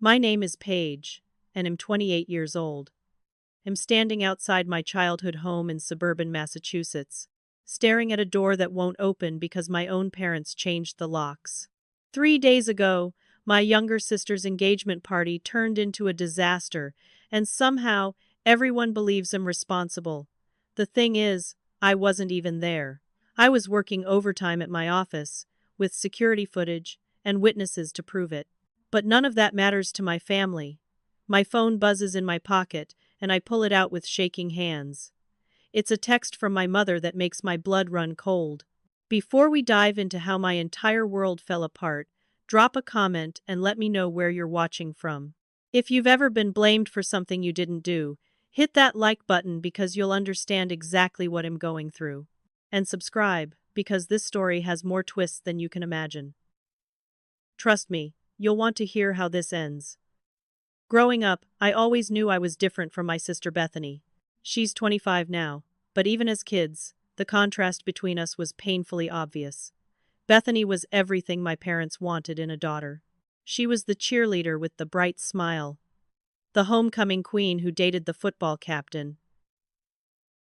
My name is Paige, and I'm 28 years old. I'm standing outside my childhood home in suburban Massachusetts, staring at a door that won't open because my own parents changed the locks. 3 days ago, my younger sister's engagement party turned into a disaster, and somehow everyone believes I'm responsible. The thing is, I wasn't even there. I was working overtime at my office, with security footage and witnesses to prove it. But none of that matters to my family. My phone buzzes in my pocket, and I pull it out with shaking hands. It's a text from my mother that makes my blood run cold. Before we dive into how my entire world fell apart, drop a comment and let me know where you're watching from. If you've ever been blamed for something you didn't do, hit that like button because you'll understand exactly what I'm going through. And subscribe, because this story has more twists than you can imagine. Trust me, you'll want to hear how this ends. Growing up, I always knew I was different from my sister Bethany. She's 25 now, but even as kids, the contrast between us was painfully obvious. Bethany was everything my parents wanted in a daughter. She was the cheerleader with the bright smile, the homecoming queen who dated the football captain,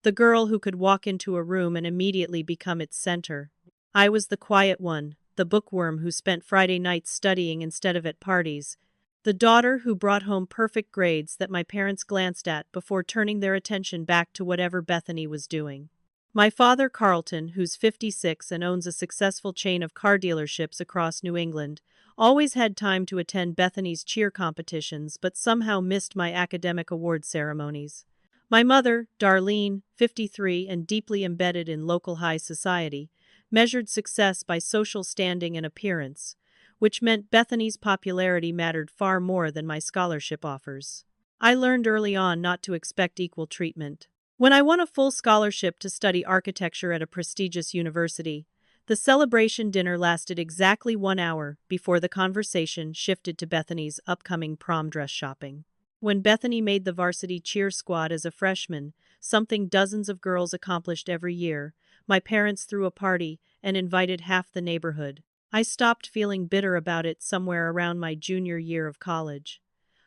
the girl who could walk into a room and immediately become its center. I was the quiet one, the bookworm who spent Friday nights studying instead of at parties, the daughter who brought home perfect grades that my parents glanced at before turning their attention back to whatever Bethany was doing. My father, Carlton, who's 56 and owns a successful chain of car dealerships across New England, always had time to attend Bethany's cheer competitions but somehow missed my academic award ceremonies. My mother, Darlene, 53 and deeply embedded in local high society, measured success by social standing and appearance, which meant Bethany's popularity mattered far more than my scholarship offers. I learned early on not to expect equal treatment. When I won a full scholarship to study architecture at a prestigious university, the celebration dinner lasted exactly 1 hour before the conversation shifted to Bethany's upcoming prom dress shopping. When Bethany made the varsity cheer squad as a freshman, something dozens of girls accomplished every year, my parents threw a party and invited half the neighborhood. I stopped feeling bitter about it somewhere around my junior year of college.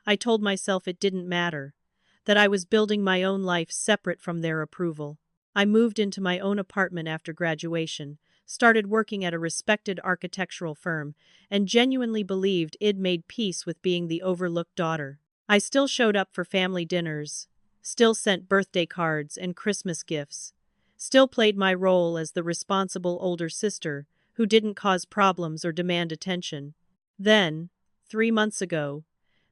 I told myself it didn't matter, that I was building my own life separate from their approval. I moved into my own apartment after graduation, started working at a respected architectural firm, and genuinely believed I'd made peace with being the overlooked daughter. I still showed up for family dinners, still sent birthday cards and Christmas gifts, still played my role as the responsible older sister who didn't cause problems or demand attention. Then, 3 months ago,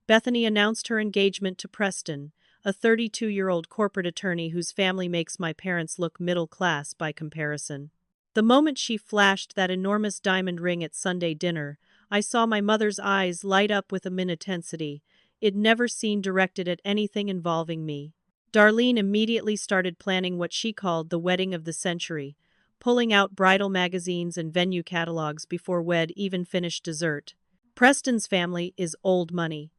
Bethany announced her engagement to Preston, a 32-year-old corporate attorney whose family makes my parents look middle class by comparison. The moment she flashed that enormous diamond ring at Sunday dinner, I saw my mother's eyes light up with an intensity I'd never seen directed at anything involving me. Darlene immediately started planning what she called the wedding of the century, pulling out bridal magazines and venue catalogs before Wed even finished dessert. Preston's family is old money,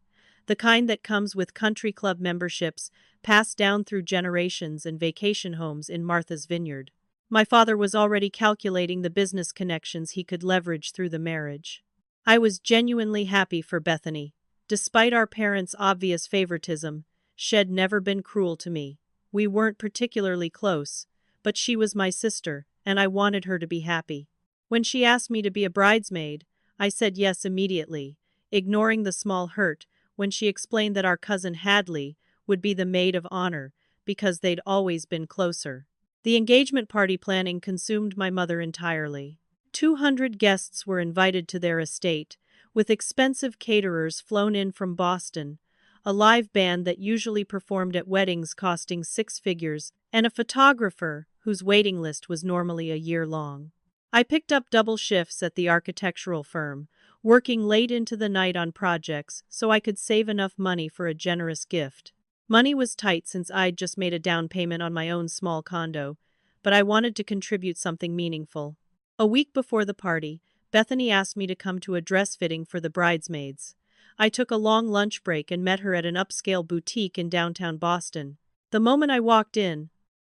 the kind that comes with country club memberships passed down through generations and vacation homes in Martha's Vineyard. My father was already calculating the business connections he could leverage through the marriage. I was genuinely happy for Bethany. Despite our parents' obvious favoritism, she'd never been cruel to me. We weren't particularly close, but she was my sister, and I wanted her to be happy. When she asked me to be a bridesmaid, I said yes immediately, ignoring the small hurt when she explained that our cousin Hadley would be the maid of honor because they'd always been closer. The engagement party planning consumed my mother entirely. 200 guests were invited to their estate, with expensive caterers flown in from Boston, a live band that usually performed at weddings costing 6 figures, and a photographer whose waiting list was normally a year long. I picked up double shifts at the architectural firm, working late into the night on projects so I could save enough money for a generous gift. Money was tight since I'd just made a down payment on my own small condo, but I wanted to contribute something meaningful. A week before the party, Bethany asked me to come to a dress fitting for the bridesmaids. I took a long lunch break and met her at an upscale boutique in downtown Boston. The moment I walked in,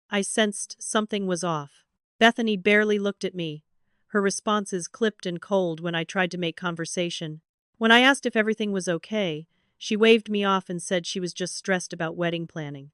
I sensed something was off. Bethany barely looked at me, her responses clipped and cold when I tried to make conversation. When I asked if everything was okay, She waved me off and said she was just stressed about wedding planning.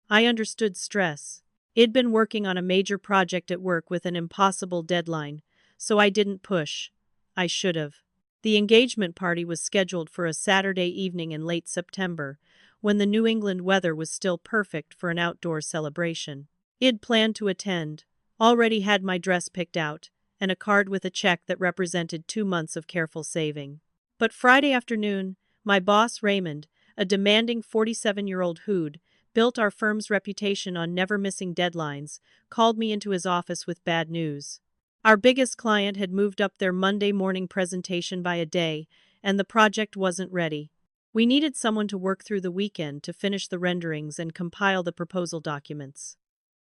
I understood stress. I'd been working on a major project at work with an impossible deadline, so I didn't push. I should have. The engagement party was scheduled for a Saturday evening in late September, when the New England weather was still perfect for an outdoor celebration. I'd planned to attend, already had my dress picked out, and a card with a check that represented 2 months of careful saving. But Friday afternoon, my boss Raymond, a demanding 47-year-old who'd built our firm's reputation on never missing deadlines, called me into his office with bad news. Our biggest client had moved up their Monday morning presentation by a day, and the project wasn't ready. We needed someone to work through the weekend to finish the renderings and compile the proposal documents.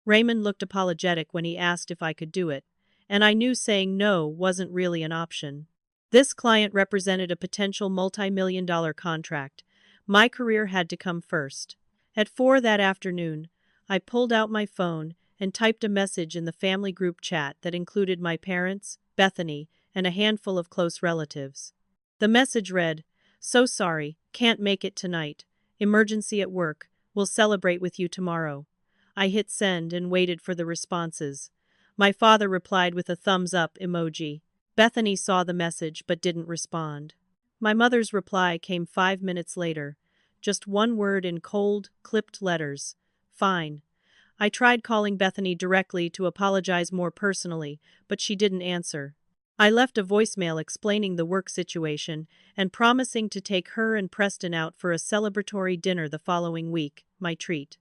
Raymond looked apologetic when he asked if I could do it, and I knew saying no wasn't really an option. This client represented a potential multi-million-dollar contract. My career had to come first. At 4 that afternoon, I pulled out my phone and typed a message in the family group chat that included my parents, Bethany, and a handful of close relatives. The message read, "So sorry, can't make it tonight. Emergency at work. We'll celebrate with you tomorrow." I hit send and waited for the responses. My father replied with a thumbs up emoji. Bethany saw the message but didn't respond. My mother's reply came 5 minutes later. Just one word in cold, clipped letters. Fine. I tried calling Bethany directly to apologize more personally, but she didn't answer. I left a voicemail explaining the work situation and promising to take her and Preston out for a celebratory dinner the following week, my treat.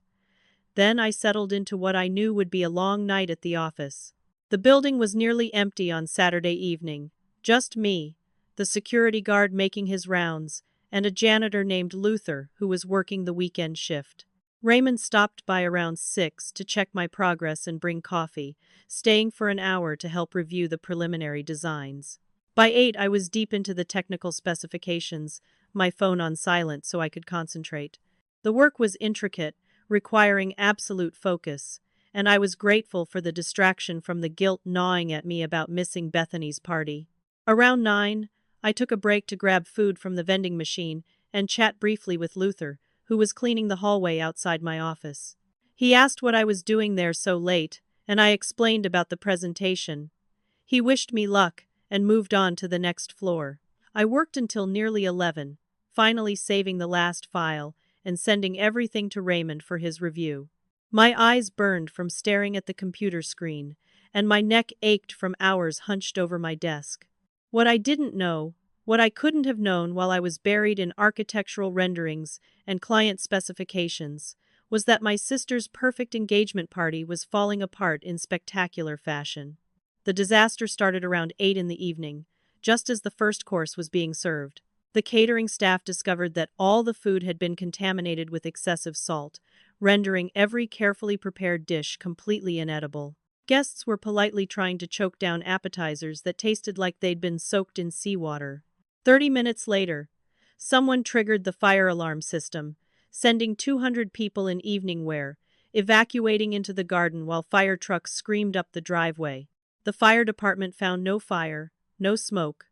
Then I settled into what I knew would be a long night at the office. The building was nearly empty on Saturday evening. Just me, the security guard making his rounds, and a janitor named Luther who was working the weekend shift. Raymond stopped by around 6 to check my progress and bring coffee, staying for an hour to help review the preliminary designs. By 8 I was deep into the technical specifications, my phone on silent so I could concentrate. The work was intricate, requiring absolute focus, and I was grateful for the distraction from the guilt gnawing at me about missing Bethany's party. Around 9, I took a break to grab food from the vending machine and chat briefly with Luther, who was cleaning the hallway outside my office. He asked what I was doing there so late, and I explained about the presentation. He wished me luck and moved on to the next floor. I worked until nearly 11, finally saving the last file and sending everything to Raymond for his review. My eyes burned from staring at the computer screen, and my neck ached from hours hunched over my desk. What I didn't know, what I couldn't have known while I was buried in architectural renderings and client specifications, was that my sister's perfect engagement party was falling apart in spectacular fashion. The disaster started around 8 in the evening, just as the first course was being served. The catering staff discovered that all the food had been contaminated with excessive salt, rendering every carefully prepared dish completely inedible. Guests were politely trying to choke down appetizers that tasted like they'd been soaked in seawater. 30 minutes later, someone triggered the fire alarm system, sending 200 people in evening wear, evacuating into the garden while fire trucks screamed up the driveway. The fire department found no fire, no smoke,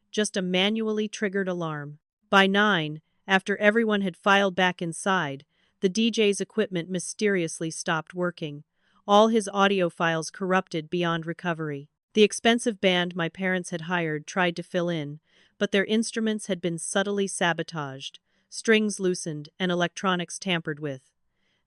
just a manually triggered alarm. By 9, after everyone had filed back inside, the DJ's equipment mysteriously stopped working, all his audio files corrupted beyond recovery. The expensive band my parents had hired tried to fill in, but their instruments had been subtly sabotaged, strings loosened, and electronics tampered with.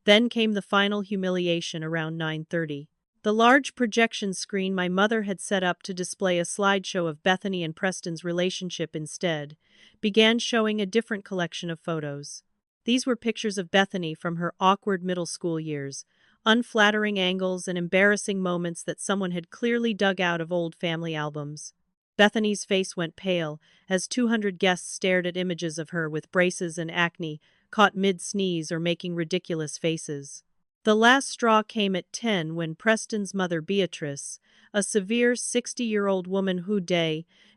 Then came the final humiliation around 9:30. The large projection screen my mother had set up to display a slideshow of Bethany and Preston's relationship instead began showing a different collection of photos. These were pictures of Bethany from her awkward middle school years, unflattering angles and embarrassing moments that someone had clearly dug out of old family albums. Bethany's face went pale as 200 guests stared at images of her with braces and acne, caught mid-sneeze or making ridiculous faces. The last straw came at 10 when Preston's mother Beatrice, a severe 60-year-old woman who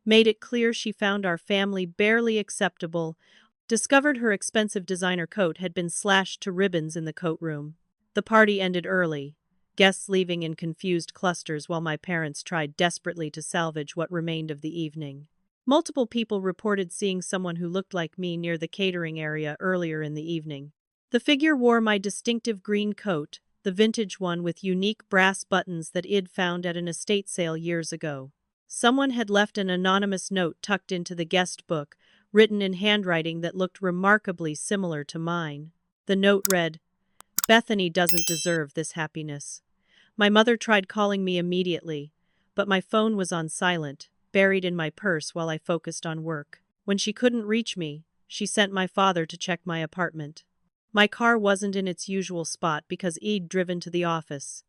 made it clear she found our family barely acceptable, discovered her expensive designer coat had been slashed to ribbons in the coat room. The party ended early, guests leaving in confused clusters while my parents tried desperately to salvage what remained of the evening. Multiple people reported seeing someone who looked like me near the catering area earlier in the evening. The figure wore my distinctive green coat, the vintage one with unique brass buttons that I'd found at an estate sale years ago. Someone had left an anonymous note tucked into the guest book, written in handwriting that looked remarkably similar to mine. The note read, "Bethany doesn't deserve this happiness." My mother tried calling me immediately, but my phone was on silent, buried in my purse while I focused on work. When she couldn't reach me, she sent my father to check my apartment. My car wasn't in its usual spot because I'd driven to the office.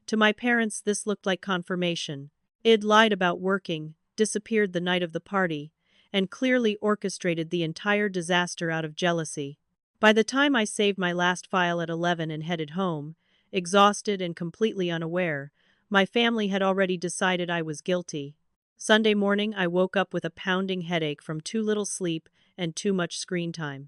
To my parents, this looked like confirmation. I'd lied about working, disappeared the night of the party, and clearly orchestrated the entire disaster out of jealousy. By the time I saved my last file at 11 and headed home, exhausted and completely unaware, my family had already decided I was guilty. Sunday morning, I woke up with a pounding headache from too little sleep and too much screen time.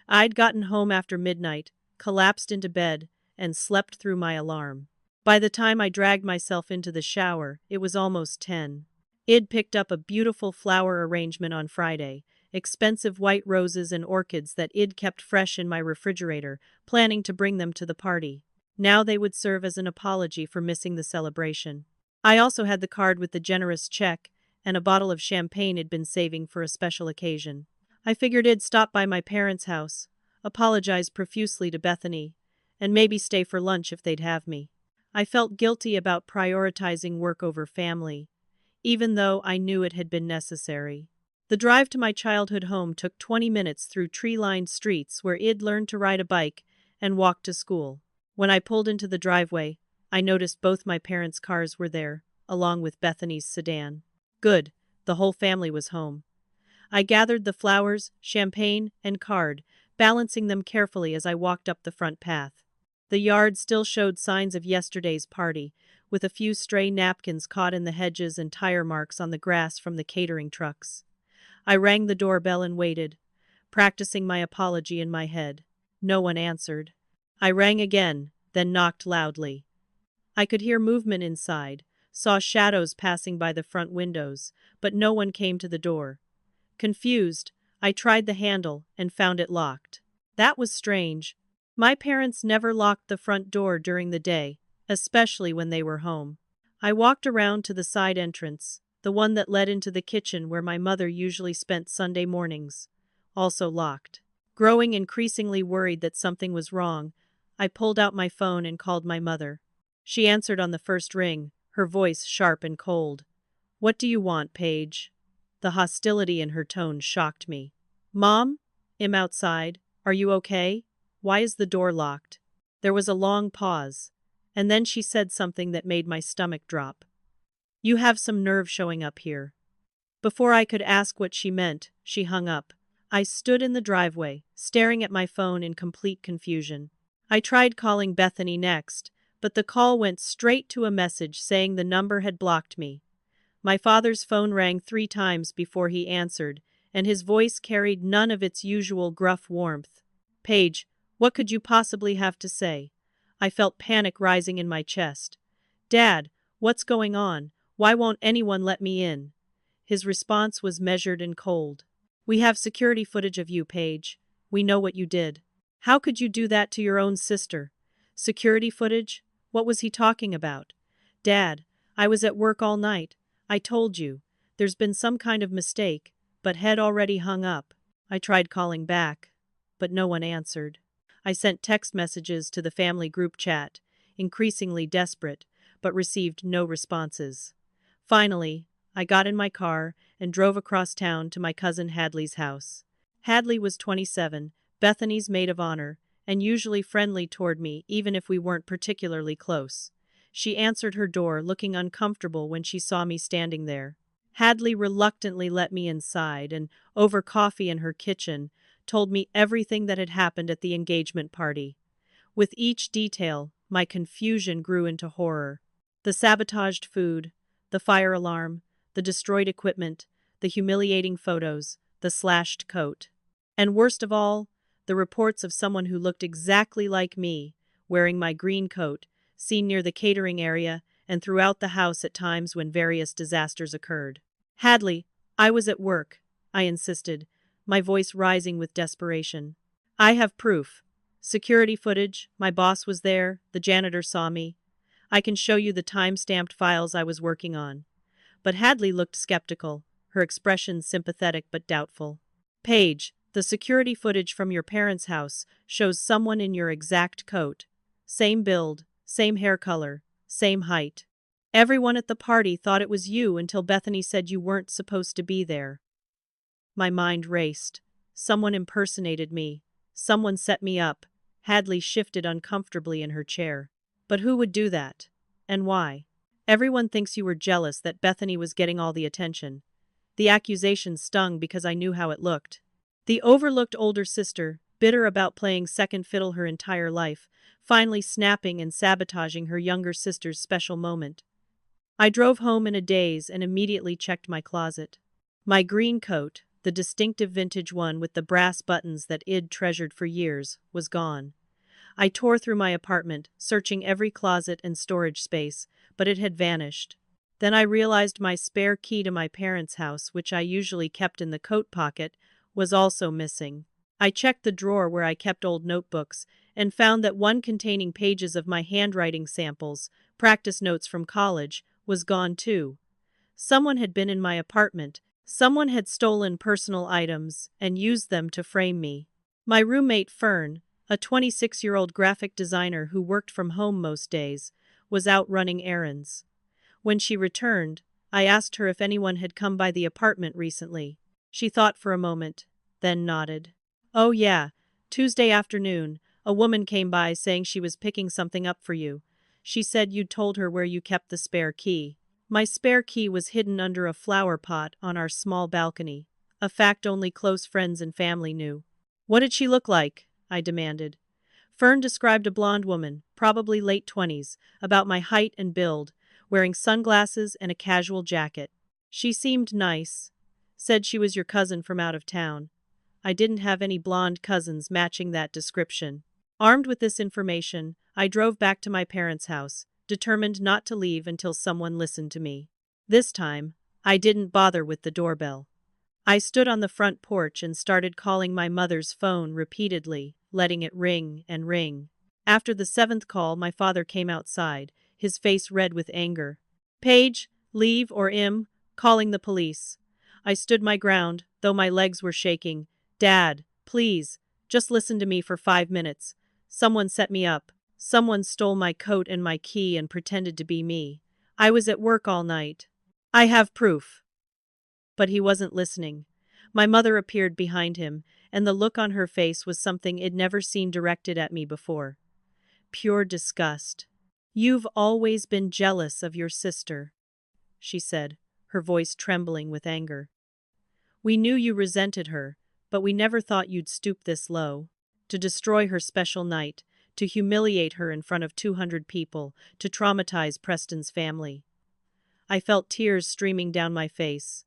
I'd gotten home after midnight, collapsed into bed, and slept through my alarm. By the time I dragged myself into the shower, it was almost 10. I'd picked up a beautiful flower arrangement on Friday, expensive white roses and orchids that I'd kept fresh in my refrigerator, planning to bring them to the party. Now they would serve as an apology for missing the celebration. I also had the card with the generous check and a bottle of champagne I'd been saving for a special occasion. I figured I'd stop by my parents' house, apologize profusely to Bethany, and maybe stay for lunch if they'd have me. I felt guilty about prioritizing work over family, even though I knew it had been necessary. The drive to my childhood home took 20 minutes through tree-lined streets where I'd learned to ride a bike and walk to school. When I pulled into the driveway, I noticed both my parents' cars were there, along with Bethany's sedan. Good, the whole family was home. I gathered the flowers, champagne, and card, balancing them carefully as I walked up the front path. The yard still showed signs of yesterday's party, with a few stray napkins caught in the hedges and tire marks on the grass from the catering trucks. I rang the doorbell and waited, practicing my apology in my head. No one answered. I rang again, then knocked loudly. I could hear movement inside, saw shadows passing by the front windows, but no one came to the door. Confused, I tried the handle and found it locked. That was strange. My parents never locked the front door during the day, especially when they were home. I walked around to the side entrance, the one that led into the kitchen where my mother usually spent Sunday mornings. Also locked. Growing increasingly worried that something was wrong, I pulled out my phone and called my mother. She answered on the first ring, her voice sharp and cold. "What do you want, Paige?" The hostility in her tone shocked me. "Mom? I'm outside. Are you okay? Why is the door locked?" There was a long pause, and then she said something that made my stomach drop. "You have some nerve showing up here." Before I could ask what she meant, she hung up. I stood in the driveway, staring at my phone in complete confusion. I tried calling Bethany next, but the call went straight to a message saying the number had blocked me. My father's phone rang 3 times before he answered, and his voice carried none of its usual gruff warmth. "Paige, what could you possibly have to say?" I felt panic rising in my chest. "Dad, what's going on? Why won't anyone let me in?" His response was measured and cold. "We have security footage of you, Paige. We know what you did." "How could you do that to your own sister?" "Security footage? What was he talking about?" "Dad, I was at work all night. I told you. There's been some kind of mistake," but had already hung up. I tried calling back, but no one answered. I sent text messages to the family group chat, increasingly desperate, but received no responses. Finally, I got in my car and drove across town to my cousin Hadley's house. Hadley was 27, Bethany's maid of honor, and usually friendly toward me even if we weren't particularly close. She answered her door looking uncomfortable when she saw me standing there. Hadley reluctantly let me inside and, over coffee in her kitchen, told me everything that had happened at the engagement party. With each detail, my confusion grew into horror. The sabotaged food, the fire alarm, the destroyed equipment, the humiliating photos, the slashed coat. And worst of all, the reports of someone who looked exactly like me, wearing my green coat, seen near the catering area and throughout the house at times when various disasters occurred. "Hadley, I was at work, I insisted, my voice rising with desperation. I have proof. Security footage, my boss was there, the janitor saw me. I can show you the time-stamped files I was working on. But Hadley looked skeptical, her expression sympathetic but doubtful. Paige, the security footage from your parents' house shows someone in your exact coat. Same build, same hair color, same height. Everyone at the party thought it was you until Bethany said you weren't supposed to be there. My mind raced. Someone impersonated me. Someone set me up. Hadley shifted uncomfortably in her chair. But who would do that? And why? Everyone thinks you were jealous that Bethany was getting all the attention. The accusation stung because I knew how it looked. The overlooked older sister, bitter about playing second fiddle her entire life, finally snapping and sabotaging her younger sister's special moment. I drove home in a daze and immediately checked my closet. My green coat, the distinctive vintage one with the brass buttons that I'd treasured for years, was gone. I tore through my apartment, searching every closet and storage space, but it had vanished. Then I realized my spare key to my parents' house, which I usually kept in the coat pocket, was also missing. I checked the drawer where I kept old notebooks and found that one containing pages of my handwriting samples, practice notes from college, was gone too. Someone had been in my apartment. Someone had stolen personal items and used them to frame me. My roommate Fern, a 26-year-old graphic designer who worked from home most days, was out running errands. When she returned, I asked her if anyone had come by the apartment recently. She thought for a moment, then nodded. Oh yeah, Tuesday afternoon, a woman came by saying she was picking something up for you. She said you'd told her where you kept the spare key. My spare key was hidden under a flower pot on our small balcony, a fact only close friends and family knew. What did she look like? I demanded. Fern described a blonde woman, probably late 20s, about my height and build, wearing sunglasses and a casual jacket. She seemed nice. Said she was your cousin from out of town. I didn't have any blonde cousins matching that description. Armed with this information, I drove back to my parents' house, determined not to leave until someone listened to me. This time, I didn't bother with the doorbell. I stood on the front porch and started calling my mother's phone repeatedly, letting it ring and ring. After the 7th call, my father came outside, his face red with anger. Paige, leave or calling the police. I stood my ground, though my legs were shaking. Dad, please, just listen to me for 5 minutes. Someone set me up. Someone stole my coat and my key and pretended to be me. I was at work all night. I have proof. But he wasn't listening. My mother appeared behind him, and the look on her face was something I'd never seen directed at me before. Pure disgust. You've always been jealous of your sister, she said, her voice trembling with anger. We knew you resented her, but we never thought you'd stoop this low. To destroy her special night, to humiliate her in front of 200 people, to traumatize Preston's family. I felt tears streaming down my face.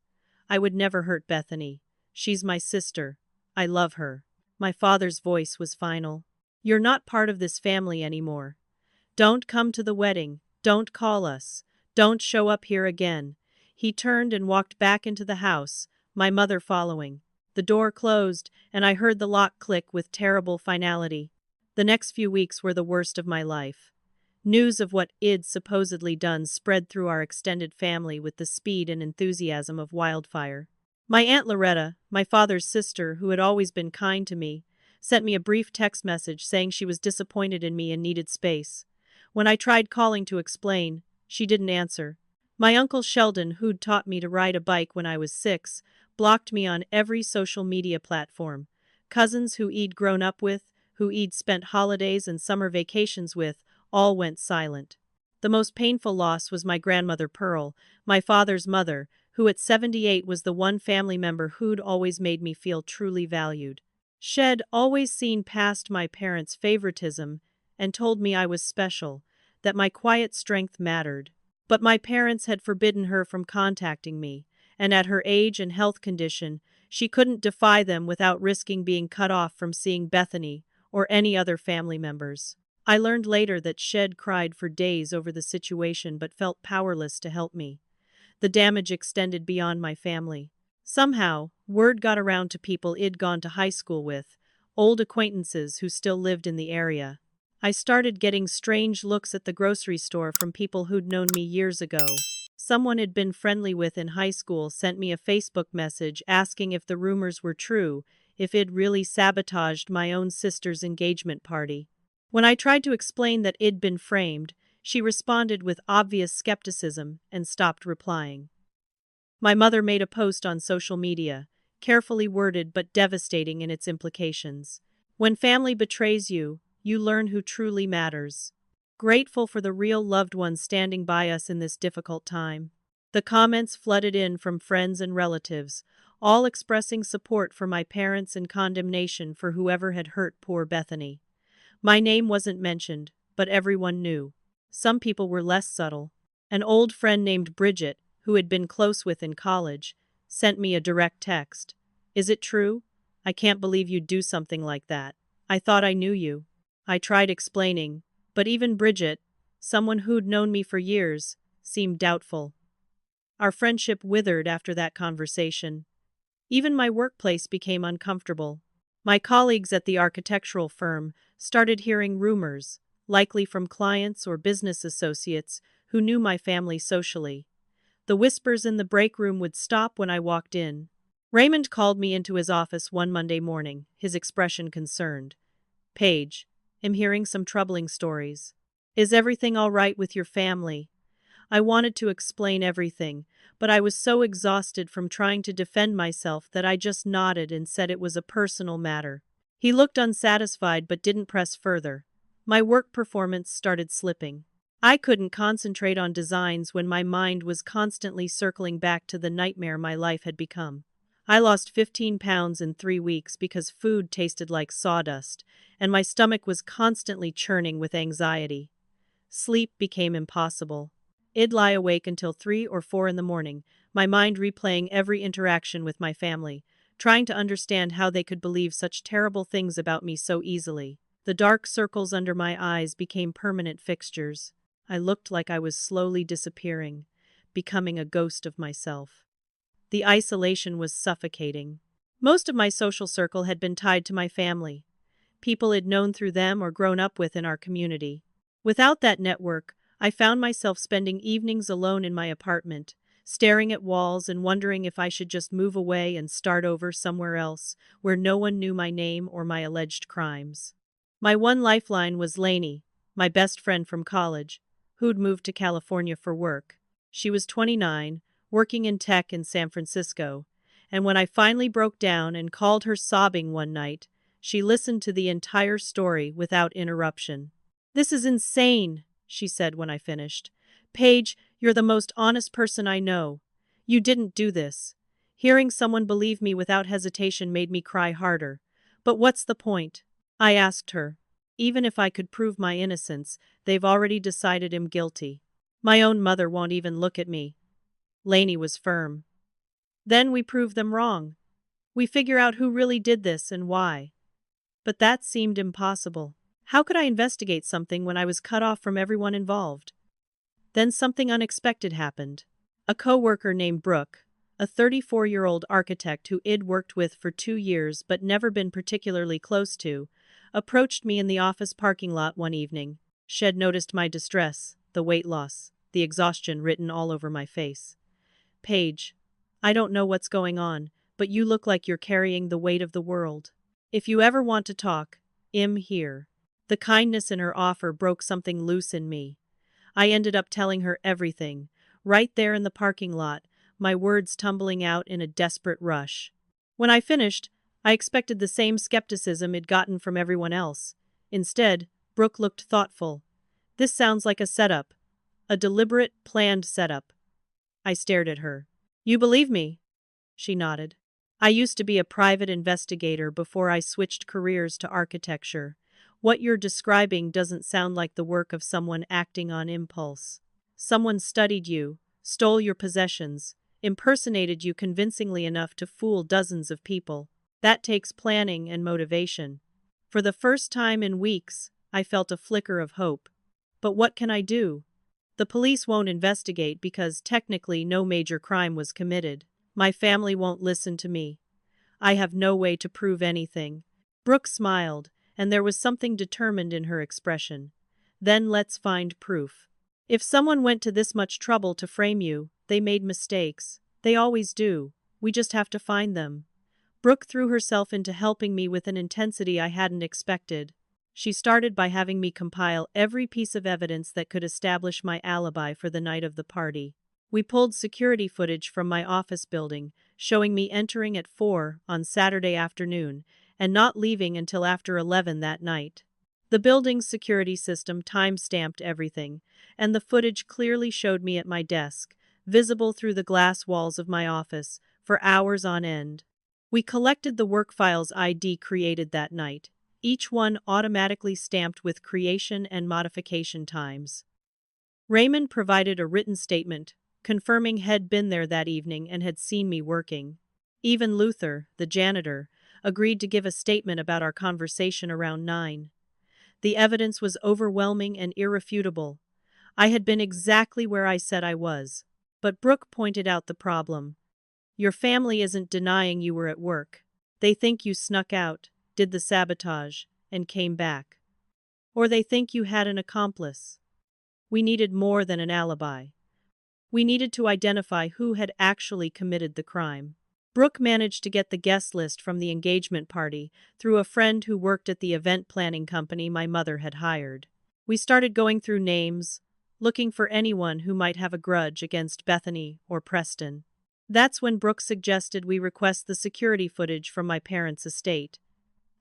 I would never hurt Bethany. She's my sister. I love her. My father's voice was final. You're not part of this family anymore. Don't come to the wedding. Don't call us. Don't show up here again. He turned and walked back into the house, my mother following. The door closed, and I heard the lock click with terrible finality. The next few weeks were the worst of my life. News of what I'd supposedly done spread through our extended family with the speed and enthusiasm of wildfire. My Aunt Loretta, my father's sister, who had always been kind to me, sent me a brief text message saying she was disappointed in me and needed space. When I tried calling to explain, she didn't answer. My Uncle Sheldon, who'd taught me to ride a bike when I was 6, blocked me on every social media platform. Cousins who I'd grown up with, who I'd spent holidays and summer vacations with, all went silent. The most painful loss was my grandmother Pearl, my father's mother, who at 78 was the one family member who'd always made me feel truly valued. She'd always seen past my parents' favoritism and told me I was special, that my quiet strength mattered. But my parents had forbidden her from contacting me, and at her age and health condition, she couldn't defy them without risking being cut off from seeing Bethany or any other family members. I learned later that Shed cried for days over the situation but felt powerless to help me. The damage extended beyond my family. Somehow, word got around to people I'd gone to high school with, old acquaintances who still lived in the area. I started getting strange looks at the grocery store from people who'd known me years ago. Someone I'd been friendly with in high school sent me a Facebook message asking if the rumors were true, if I'd really sabotaged my own sister's engagement party. When I tried to explain that I'd been framed, she responded with obvious skepticism and stopped replying. My mother made a post on social media, carefully worded but devastating in its implications. When family betrays you, you learn who truly matters. Grateful for the real loved ones standing by us in this difficult time. The comments flooded in from friends and relatives, all expressing support for my parents and condemnation for whoever had hurt poor Bethany. My name wasn't mentioned, but everyone knew. Some people were less subtle. An old friend named Bridget, who had been close with in college, sent me a direct text. "Is it true? I can't believe you'd do something like that. I thought I knew you." I tried explaining, but even Bridget, someone who'd known me for years, seemed doubtful. Our friendship withered after that conversation. Even my workplace became uncomfortable. My colleagues at the architectural firm started hearing rumors, likely from clients or business associates who knew my family socially. The whispers in the break room would stop when I walked in. Raymond called me into his office one Monday morning, his expression concerned. "Paige, I'm hearing some troubling stories. Is everything all right with your family?" I wanted to explain everything, but I was so exhausted from trying to defend myself that I just nodded and said it was a personal matter. He looked unsatisfied but didn't press further. My work performance started slipping. I couldn't concentrate on designs when my mind was constantly circling back to the nightmare my life had become. I lost 15 pounds in 3 weeks because food tasted like sawdust, and my stomach was constantly churning with anxiety. Sleep became impossible. I'd lie awake until 3 or 4 in the morning, my mind replaying every interaction with my family, trying to understand how they could believe such terrible things about me so easily. The dark circles under my eyes became permanent fixtures. I looked like I was slowly disappearing, becoming a ghost of myself. The isolation was suffocating. Most of my social circle had been tied to my family, people I'd known through them or grown up with in our community. Without that network, I found myself spending evenings alone in my apartment, staring at walls and wondering if I should just move away and start over somewhere else, where no one knew my name or my alleged crimes. My one lifeline was Lainey, my best friend from college, who'd moved to California for work. She was 29, working in tech in San Francisco, and when I finally broke down and called her sobbing one night, she listened to the entire story without interruption. "This is insane," she said when I finished. "Paige, you're the most honest person I know. You didn't do this." Hearing someone believe me without hesitation made me cry harder. "But what's the point?" I asked her. "Even if I could prove my innocence, they've already decided I'm guilty. My own mother won't even look at me." Lainey was firm. "Then we prove them wrong. We figure out who really did this and why." But that seemed impossible. How could I investigate something when I was cut off from everyone involved? Then something unexpected happened. A coworker named Brooke, a 34-year-old architect who I'd worked with for 2 years but never been particularly close to, approached me in the office parking lot one evening. She'd noticed my distress, the weight loss, the exhaustion written all over my face. "Paige, I don't know what's going on, but you look like you're carrying the weight of the world. If you ever want to talk, I'm here." The kindness in her offer broke something loose in me. I ended up telling her everything, right there in the parking lot, my words tumbling out in a desperate rush. When I finished, I expected the same skepticism I'd gotten from everyone else. Instead, Brooke looked thoughtful. "This sounds like a setup. A deliberate, planned setup." I stared at her. "You believe me?" She nodded. "I used to be a private investigator before I switched careers to architecture. What you're describing doesn't sound like the work of someone acting on impulse. Someone studied you, stole your possessions, impersonated you convincingly enough to fool dozens of people. That takes planning and motivation." For the first time in weeks, I felt a flicker of hope. But what can I do? The police won't investigate because technically no major crime was committed. My family won't listen to me. I have no way to prove anything. Brooke smiled, and there was something determined in her expression. Then let's find proof. If someone went to this much trouble to frame you, they made mistakes. They always do. We just have to find them. Brooke threw herself into helping me with an intensity I hadn't expected. She started by having me compile every piece of evidence that could establish my alibi for the night of the party. We pulled security footage from my office building, showing me entering at 4 on Saturday afternoon and not leaving until after 11 that night. The building's security system time-stamped everything, and the footage clearly showed me at my desk, visible through the glass walls of my office, for hours on end. We collected the work files ID created that night, each one automatically stamped with creation and modification times. Raymond provided a written statement, confirming he'd been there that evening and had seen me working. Even Luther, the janitor, agreed to give a statement about our conversation around 9. The evidence was overwhelming and irrefutable. I had been exactly where I said I was. But Brooke pointed out the problem. Your family isn't denying you were at work. They think you snuck out, did the sabotage, and came back. Or they think you had an accomplice. We needed more than an alibi. We needed to identify who had actually committed the crime. Brooke managed to get the guest list from the engagement party through a friend who worked at the event planning company my mother had hired. We started going through names, looking for anyone who might have a grudge against Bethany or Preston. That's when Brooke suggested we request the security footage from my parents' estate.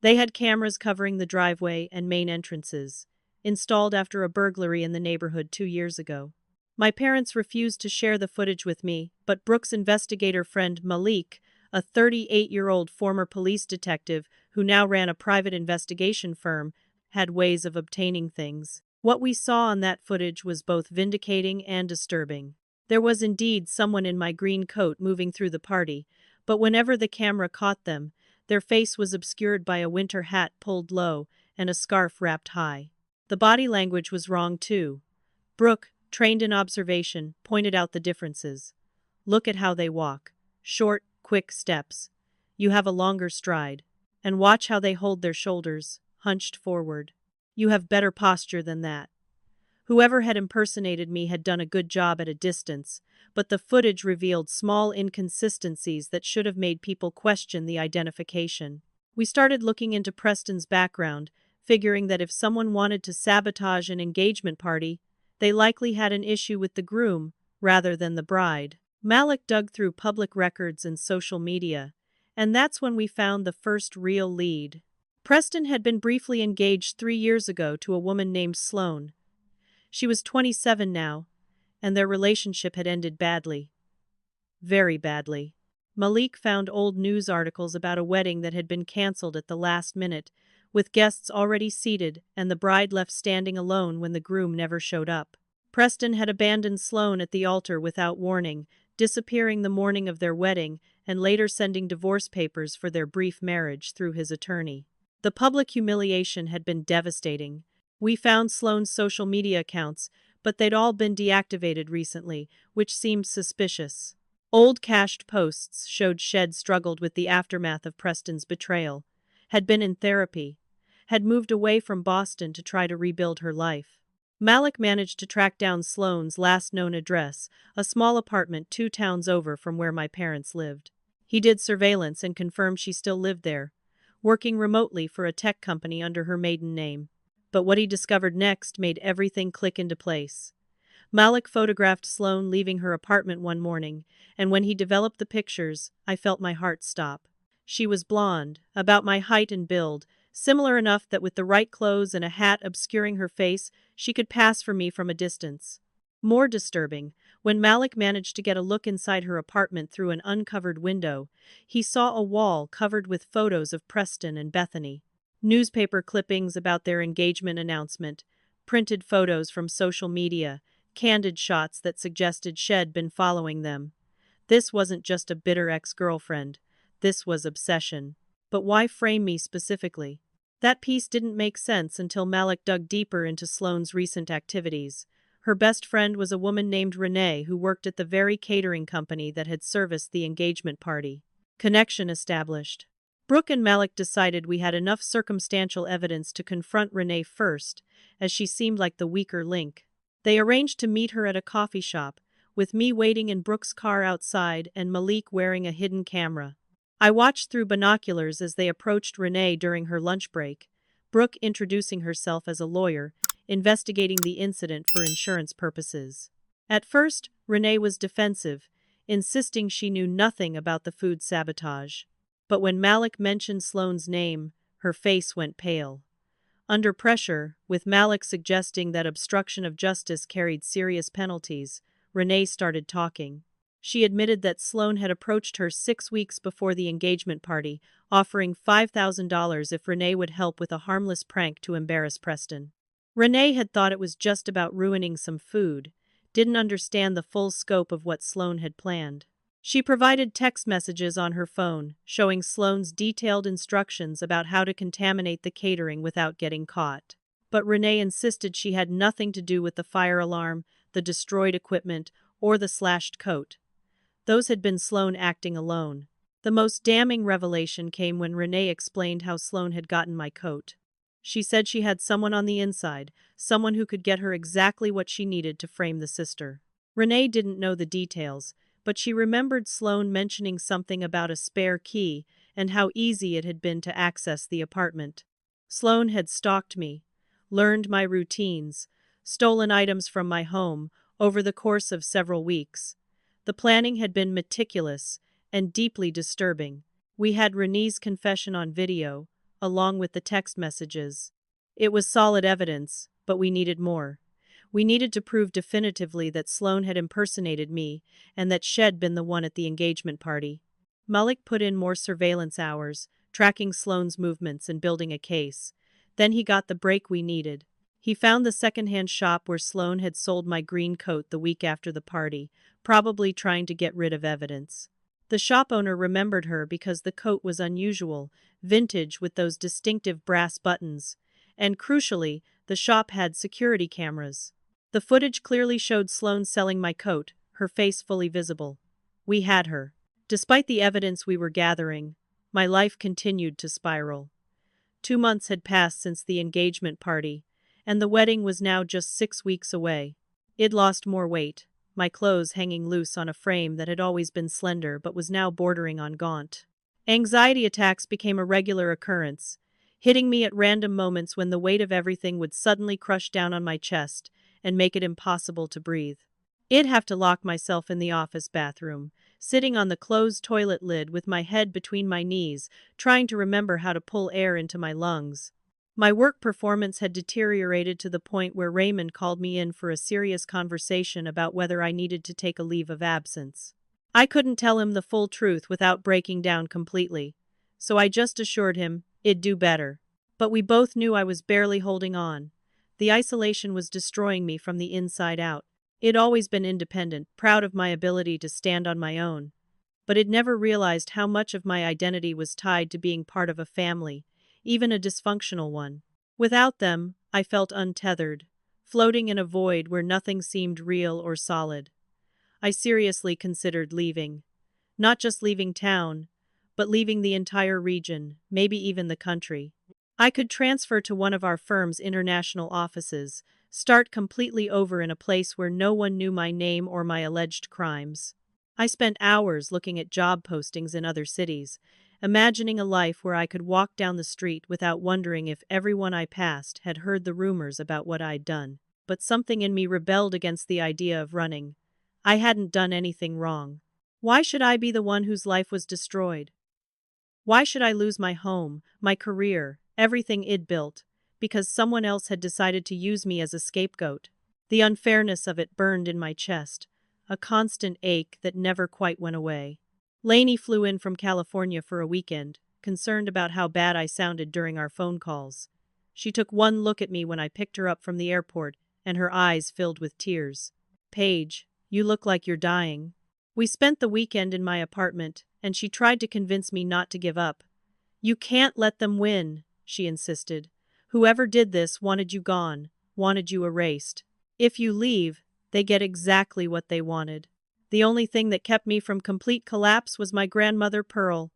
They had cameras covering the driveway and main entrances, installed after a burglary in the neighborhood 2 years ago. My parents refused to share the footage with me, but Brooke's investigator friend Malik, a 38-year-old former police detective who now ran a private investigation firm, had ways of obtaining things. What we saw on that footage was both vindicating and disturbing. There was indeed someone in my green coat moving through the party, but whenever the camera caught them, their face was obscured by a winter hat pulled low and a scarf wrapped high. The body language was wrong too. Brooke, trained in observation, pointed out the differences. Look at how they walk. Short, quick steps. You have a longer stride. And watch how they hold their shoulders, hunched forward. You have better posture than that. Whoever had impersonated me had done a good job at a distance, but the footage revealed small inconsistencies that should have made people question the identification. We started looking into Preston's background, figuring that if someone wanted to sabotage an engagement party, they likely had an issue with the groom rather than the bride. Malik dug through public records and social media, and that's when we found the first real lead. Preston had been briefly engaged 3 years ago to a woman named Sloane. She was 27 now, and their relationship had ended badly. Very badly. Malik found old news articles about a wedding that had been canceled at the last minute, with guests already seated and the bride left standing alone when the groom never showed up. Preston had abandoned Sloane at the altar without warning, disappearing the morning of their wedding and later sending divorce papers for their brief marriage through his attorney. The public humiliation had been devastating. We found Sloane's social media accounts, but they'd all been deactivated recently, which seemed suspicious. Old cached posts showed Shed struggled with the aftermath of Preston's betrayal, had been in therapy, had moved away from Boston to try to rebuild her life. Malik managed to track down Sloane's last known address, a small apartment 2 towns over from where my parents lived. He did surveillance and confirmed she still lived there, working remotely for a tech company under her maiden name. But what he discovered next made everything click into place. Malik photographed Sloane leaving her apartment one morning, and when he developed the pictures, I felt my heart stop. She was blonde, about my height and build, similar enough that with the right clothes and a hat obscuring her face, she could pass for me from a distance. More disturbing, when Malik managed to get a look inside her apartment through an uncovered window, he saw a wall covered with photos of Preston and Bethany. Newspaper clippings about their engagement announcement, printed photos from social media, candid shots that suggested Shed been following them. This wasn't just a bitter ex-girlfriend. This was obsession. But why frame me specifically? That piece didn't make sense until Malik dug deeper into Sloane's recent activities. Her best friend was a woman named Renee who worked at the very catering company that had serviced the engagement party. Connection established. Brooke and Malik decided we had enough circumstantial evidence to confront Renee first, as she seemed like the weaker link. They arranged to meet her at a coffee shop, with me waiting in Brooke's car outside and Malik wearing a hidden camera. I watched through binoculars as they approached Renee during her lunch break, Brooke introducing herself as a lawyer, investigating the incident for insurance purposes. At first, Renee was defensive, insisting she knew nothing about the food sabotage. But when Malik mentioned Sloane's name, her face went pale. Under pressure, with Malik suggesting that obstruction of justice carried serious penalties, Renee started talking. She admitted that Sloane had approached her 6 weeks before the engagement party, offering $5,000 if Renee would help with a harmless prank to embarrass Preston. Renee had thought it was just about ruining some food, didn't understand the full scope of what Sloane had planned. She provided text messages on her phone, showing Sloane's detailed instructions about how to contaminate the catering without getting caught. But Renee insisted she had nothing to do with the fire alarm, the destroyed equipment, or the slashed coat. Those had been Sloane acting alone. The most damning revelation came when Renee explained how Sloane had gotten my coat. She said she had someone on the inside, someone who could get her exactly what she needed to frame the sister. Renee didn't know the details, but she remembered Sloane mentioning something about a spare key and how easy it had been to access the apartment. Sloane had stalked me, learned my routines, stolen items from my home over the course of several weeks. The planning had been meticulous and deeply disturbing. We had Renee's confession on video, along with the text messages. It was solid evidence, but we needed more. We needed to prove definitively that Sloane had impersonated me and that she'd been the one at the engagement party. Malik put in more surveillance hours, tracking Sloane's movements and building a case. Then he got the break we needed. He found the secondhand shop where Sloane had sold my green coat the week after the party, probably trying to get rid of evidence. The shop owner remembered her because the coat was unusual, vintage with those distinctive brass buttons. And crucially, the shop had security cameras. The footage clearly showed Sloane selling my coat, her face fully visible. We had her. Despite the evidence we were gathering, my life continued to spiral. 2 months had passed since the engagement party, and the wedding was now just 6 weeks away. I'd lost more weight, my clothes hanging loose on a frame that had always been slender but was now bordering on gaunt. Anxiety attacks became a regular occurrence, hitting me at random moments when the weight of everything would suddenly crush down on my chest and make it impossible to breathe. I'd have to lock myself in the office bathroom, sitting on the closed toilet lid with my head between my knees, trying to remember how to pull air into my lungs. My work performance had deteriorated to the point where Raymond called me in for a serious conversation about whether I needed to take a leave of absence. I couldn't tell him the full truth without breaking down completely, so I just assured him I'd do better. But we both knew I was barely holding on. The isolation was destroying me from the inside out. I'd always been independent, proud of my ability to stand on my own. But I'd never realized how much of my identity was tied to being part of a family, even a dysfunctional one. Without them, I felt untethered, floating in a void where nothing seemed real or solid. I seriously considered leaving. Not just leaving town, but leaving the entire region, maybe even the country. I could transfer to one of our firm's international offices, start completely over in a place where no one knew my name or my alleged crimes. I spent hours looking at job postings in other cities, imagining a life where I could walk down the street without wondering if everyone I passed had heard the rumors about what I'd done. But something in me rebelled against the idea of running. I hadn't done anything wrong. Why should I be the one whose life was destroyed? Why should I lose my home, my career, everything I'd built, because someone else had decided to use me as a scapegoat? The unfairness of it burned in my chest, a constant ache that never quite went away. Lainey flew in from California for a weekend, concerned about how bad I sounded during our phone calls. She took one look at me when I picked her up from the airport, and her eyes filled with tears. "Paige, you look like you're dying." We spent the weekend in my apartment, and she tried to convince me not to give up. "You can't let them win," she insisted. "Whoever did this wanted you gone, wanted you erased." If you leave, they get exactly what they wanted. The only thing that kept me from complete collapse was my grandmother Pearl.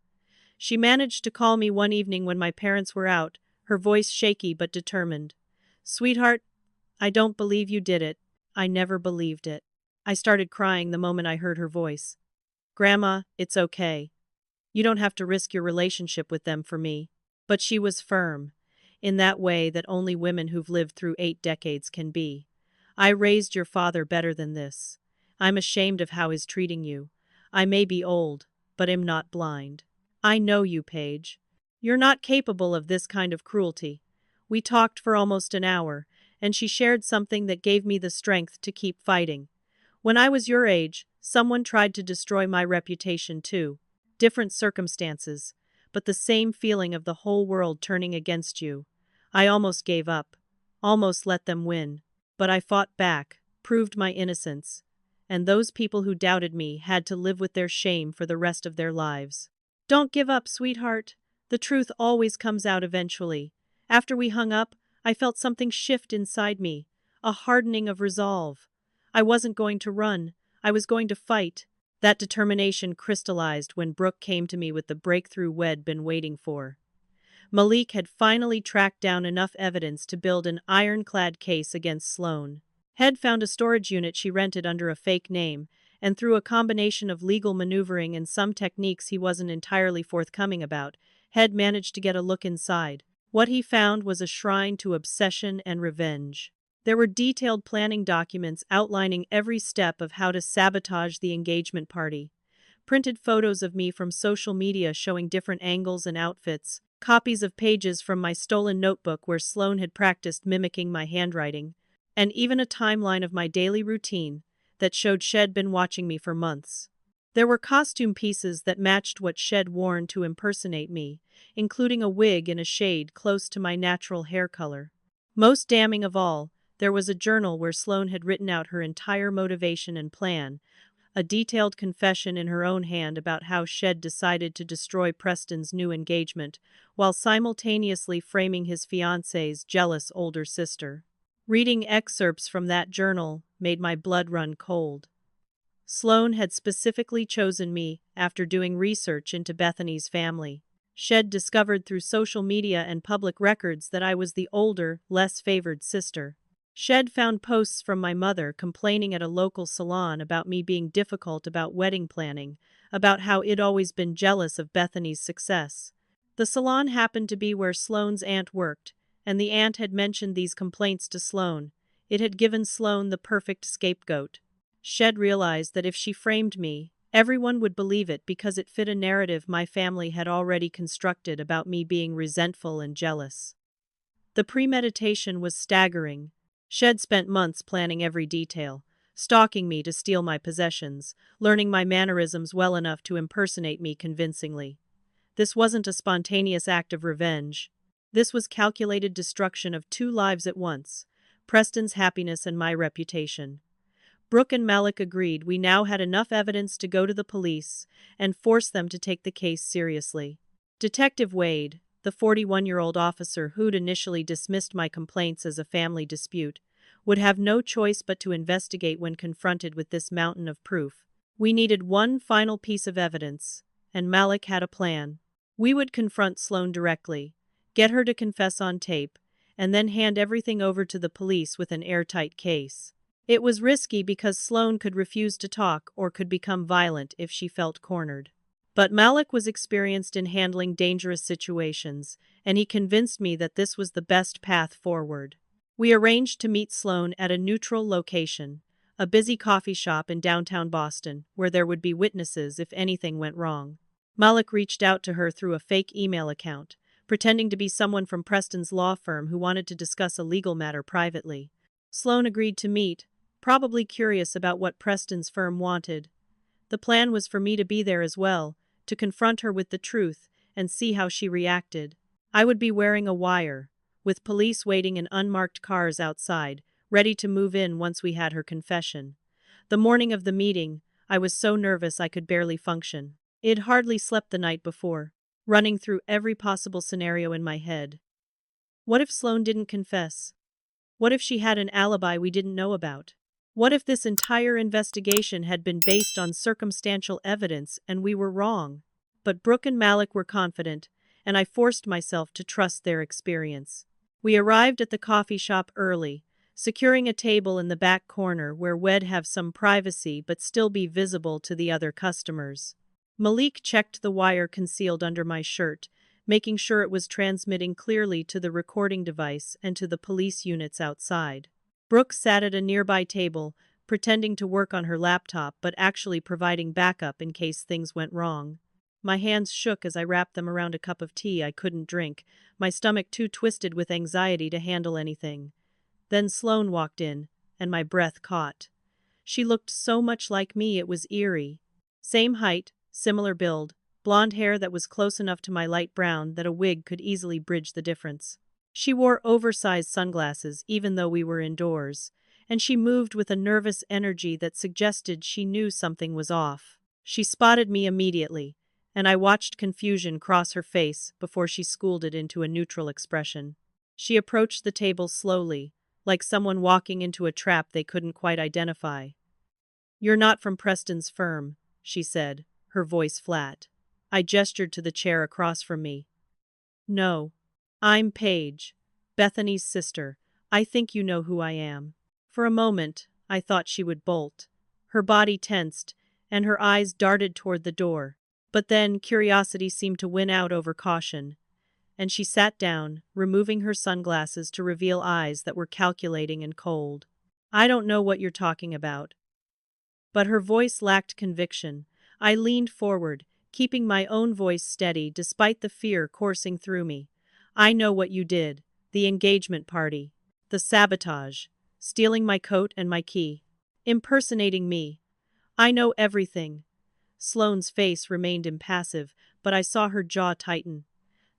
She managed to call me one evening when my parents were out, her voice shaky but determined. "Sweetheart, I don't believe you did it. I never believed it." I started crying the moment I heard her voice. "Grandma, it's okay. You don't have to risk your relationship with them for me." But she was firm, in that way that only women who've lived through 8 decades can be. "I raised your father better than this. I'm ashamed of how he's treating you. I may be old, but am not blind. I know you, Paige. You're not capable of this kind of cruelty." We talked for almost an hour, and she shared something that gave me the strength to keep fighting. "When I was your age, someone tried to destroy my reputation too. Different circumstances, but the same feeling of the whole world turning against you. I almost gave up, almost let them win. But I fought back, proved my innocence. And those people who doubted me had to live with their shame for the rest of their lives. Don't give up, sweetheart. The truth always comes out eventually." After we hung up, I felt something shift inside me, a hardening of resolve. I wasn't going to run. I was going to fight. That determination crystallized when Brooke came to me with the breakthrough we'd been waiting for. Malik had finally tracked down enough evidence to build an ironclad case against Sloan. Head found a storage unit she rented under a fake name, and through a combination of legal maneuvering and some techniques he wasn't entirely forthcoming about, Head managed to get a look inside. What he found was a shrine to obsession and revenge. There were detailed planning documents outlining every step of how to sabotage the engagement party. Printed photos of me from social media showing different angles and outfits, copies of pages from my stolen notebook where Sloan had practiced mimicking my handwriting, and even a timeline of my daily routine that showed Shed been watching me for months. There were costume pieces that matched what Shed worn to impersonate me, including a wig in a shade close to my natural hair color. Most damning of all, there was a journal where Sloan had written out her entire motivation and plan, a detailed confession in her own hand about how Shed decided to destroy Preston's new engagement, while simultaneously framing his fiancée's jealous older sister. Reading excerpts from that journal made my blood run cold. Sloan had specifically chosen me after doing research into Bethany's family. Shed discovered through social media and public records that I was the older, less favored sister. Shed found posts from my mother complaining at a local salon about me being difficult about wedding planning, about how I'd always been jealous of Bethany's success. The salon happened to be where Sloane's aunt worked, and the aunt had mentioned these complaints to Sloan. It had given Sloan the perfect scapegoat. Shed realized that if she framed me, everyone would believe it because it fit a narrative my family had already constructed about me being resentful and jealous. The premeditation was staggering. Shed spent months planning every detail, stalking me to steal my possessions, learning my mannerisms well enough to impersonate me convincingly. This wasn't a spontaneous act of revenge. This was calculated destruction of 2 lives at once, Preston's happiness and my reputation. Brooke and Malik agreed we now had enough evidence to go to the police and force them to take the case seriously. Detective Wade, the 41-year-old officer who'd initially dismissed my complaints as a family dispute, would have no choice but to investigate when confronted with this mountain of proof. We needed one final piece of evidence, and Malik had a plan. We would confront Sloan directly, get her to confess on tape, and then hand everything over to the police with an airtight case. It was risky because Sloan could refuse to talk or could become violent if she felt cornered. But Malik was experienced in handling dangerous situations, and he convinced me that this was the best path forward. We arranged to meet Sloan at a neutral location, a busy coffee shop in downtown Boston, where there would be witnesses if anything went wrong. Malik reached out to her through a fake email account, pretending to be someone from Preston's law firm who wanted to discuss a legal matter privately. Sloan agreed to meet, probably curious about what Preston's firm wanted. The plan was for me to be there as well, to confront her with the truth and see how she reacted. I would be wearing a wire, with police waiting in unmarked cars outside, ready to move in once we had her confession. The morning of the meeting, I was so nervous I could barely function. I'd hardly slept the night before, running through every possible scenario in my head. What if Sloan didn't confess? What if she had an alibi we didn't know about? What if this entire investigation had been based on circumstantial evidence and we were wrong? But Brooke and Malik were confident, and I forced myself to trust their experience. We arrived at the coffee shop early, securing a table in the back corner where we'd have some privacy but still be visible to the other customers. Malik checked the wire concealed under my shirt, making sure it was transmitting clearly to the recording device and to the police units outside. Brooke sat at a nearby table, pretending to work on her laptop but actually providing backup in case things went wrong. My hands shook as I wrapped them around a cup of tea I couldn't drink, my stomach too twisted with anxiety to handle anything. Then Sloane walked in, and my breath caught. She looked so much like me it was eerie. Same height, similar build, blonde hair that was close enough to my light brown that a wig could easily bridge the difference. She wore oversized sunglasses even though we were indoors, and she moved with a nervous energy that suggested she knew something was off. She spotted me immediately, and I watched confusion cross her face before she schooled it into a neutral expression. She approached the table slowly, like someone walking into a trap they couldn't quite identify. "You're not from Preston's firm," she said, her voice flat. I gestured to the chair across from me. "No. I'm Paige, Bethany's sister. I think you know who I am." For a moment, I thought she would bolt. Her body tensed, and her eyes darted toward the door. But then curiosity seemed to win out over caution, and she sat down, removing her sunglasses to reveal eyes that were calculating and cold. "I don't know what you're talking about." But her voice lacked conviction. I leaned forward, keeping my own voice steady despite the fear coursing through me. "I know what you did. The engagement party. The sabotage. Stealing my coat and my key. Impersonating me. I know everything." Sloane's face remained impassive, but I saw her jaw tighten.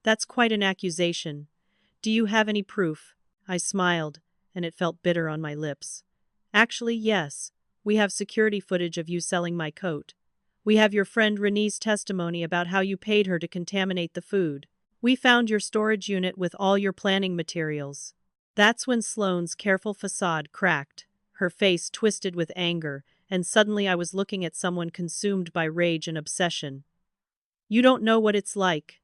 "That's quite an accusation. Do you have any proof?" I smiled, and it felt bitter on my lips. "Actually, yes. We have security footage of you selling my coat. We have your friend Renee's testimony about how you paid her to contaminate the food. We found your storage unit with all your planning materials." That's when Sloane's careful facade cracked, her face twisted with anger, and suddenly I was looking at someone consumed by rage and obsession. "You don't know what it's like,"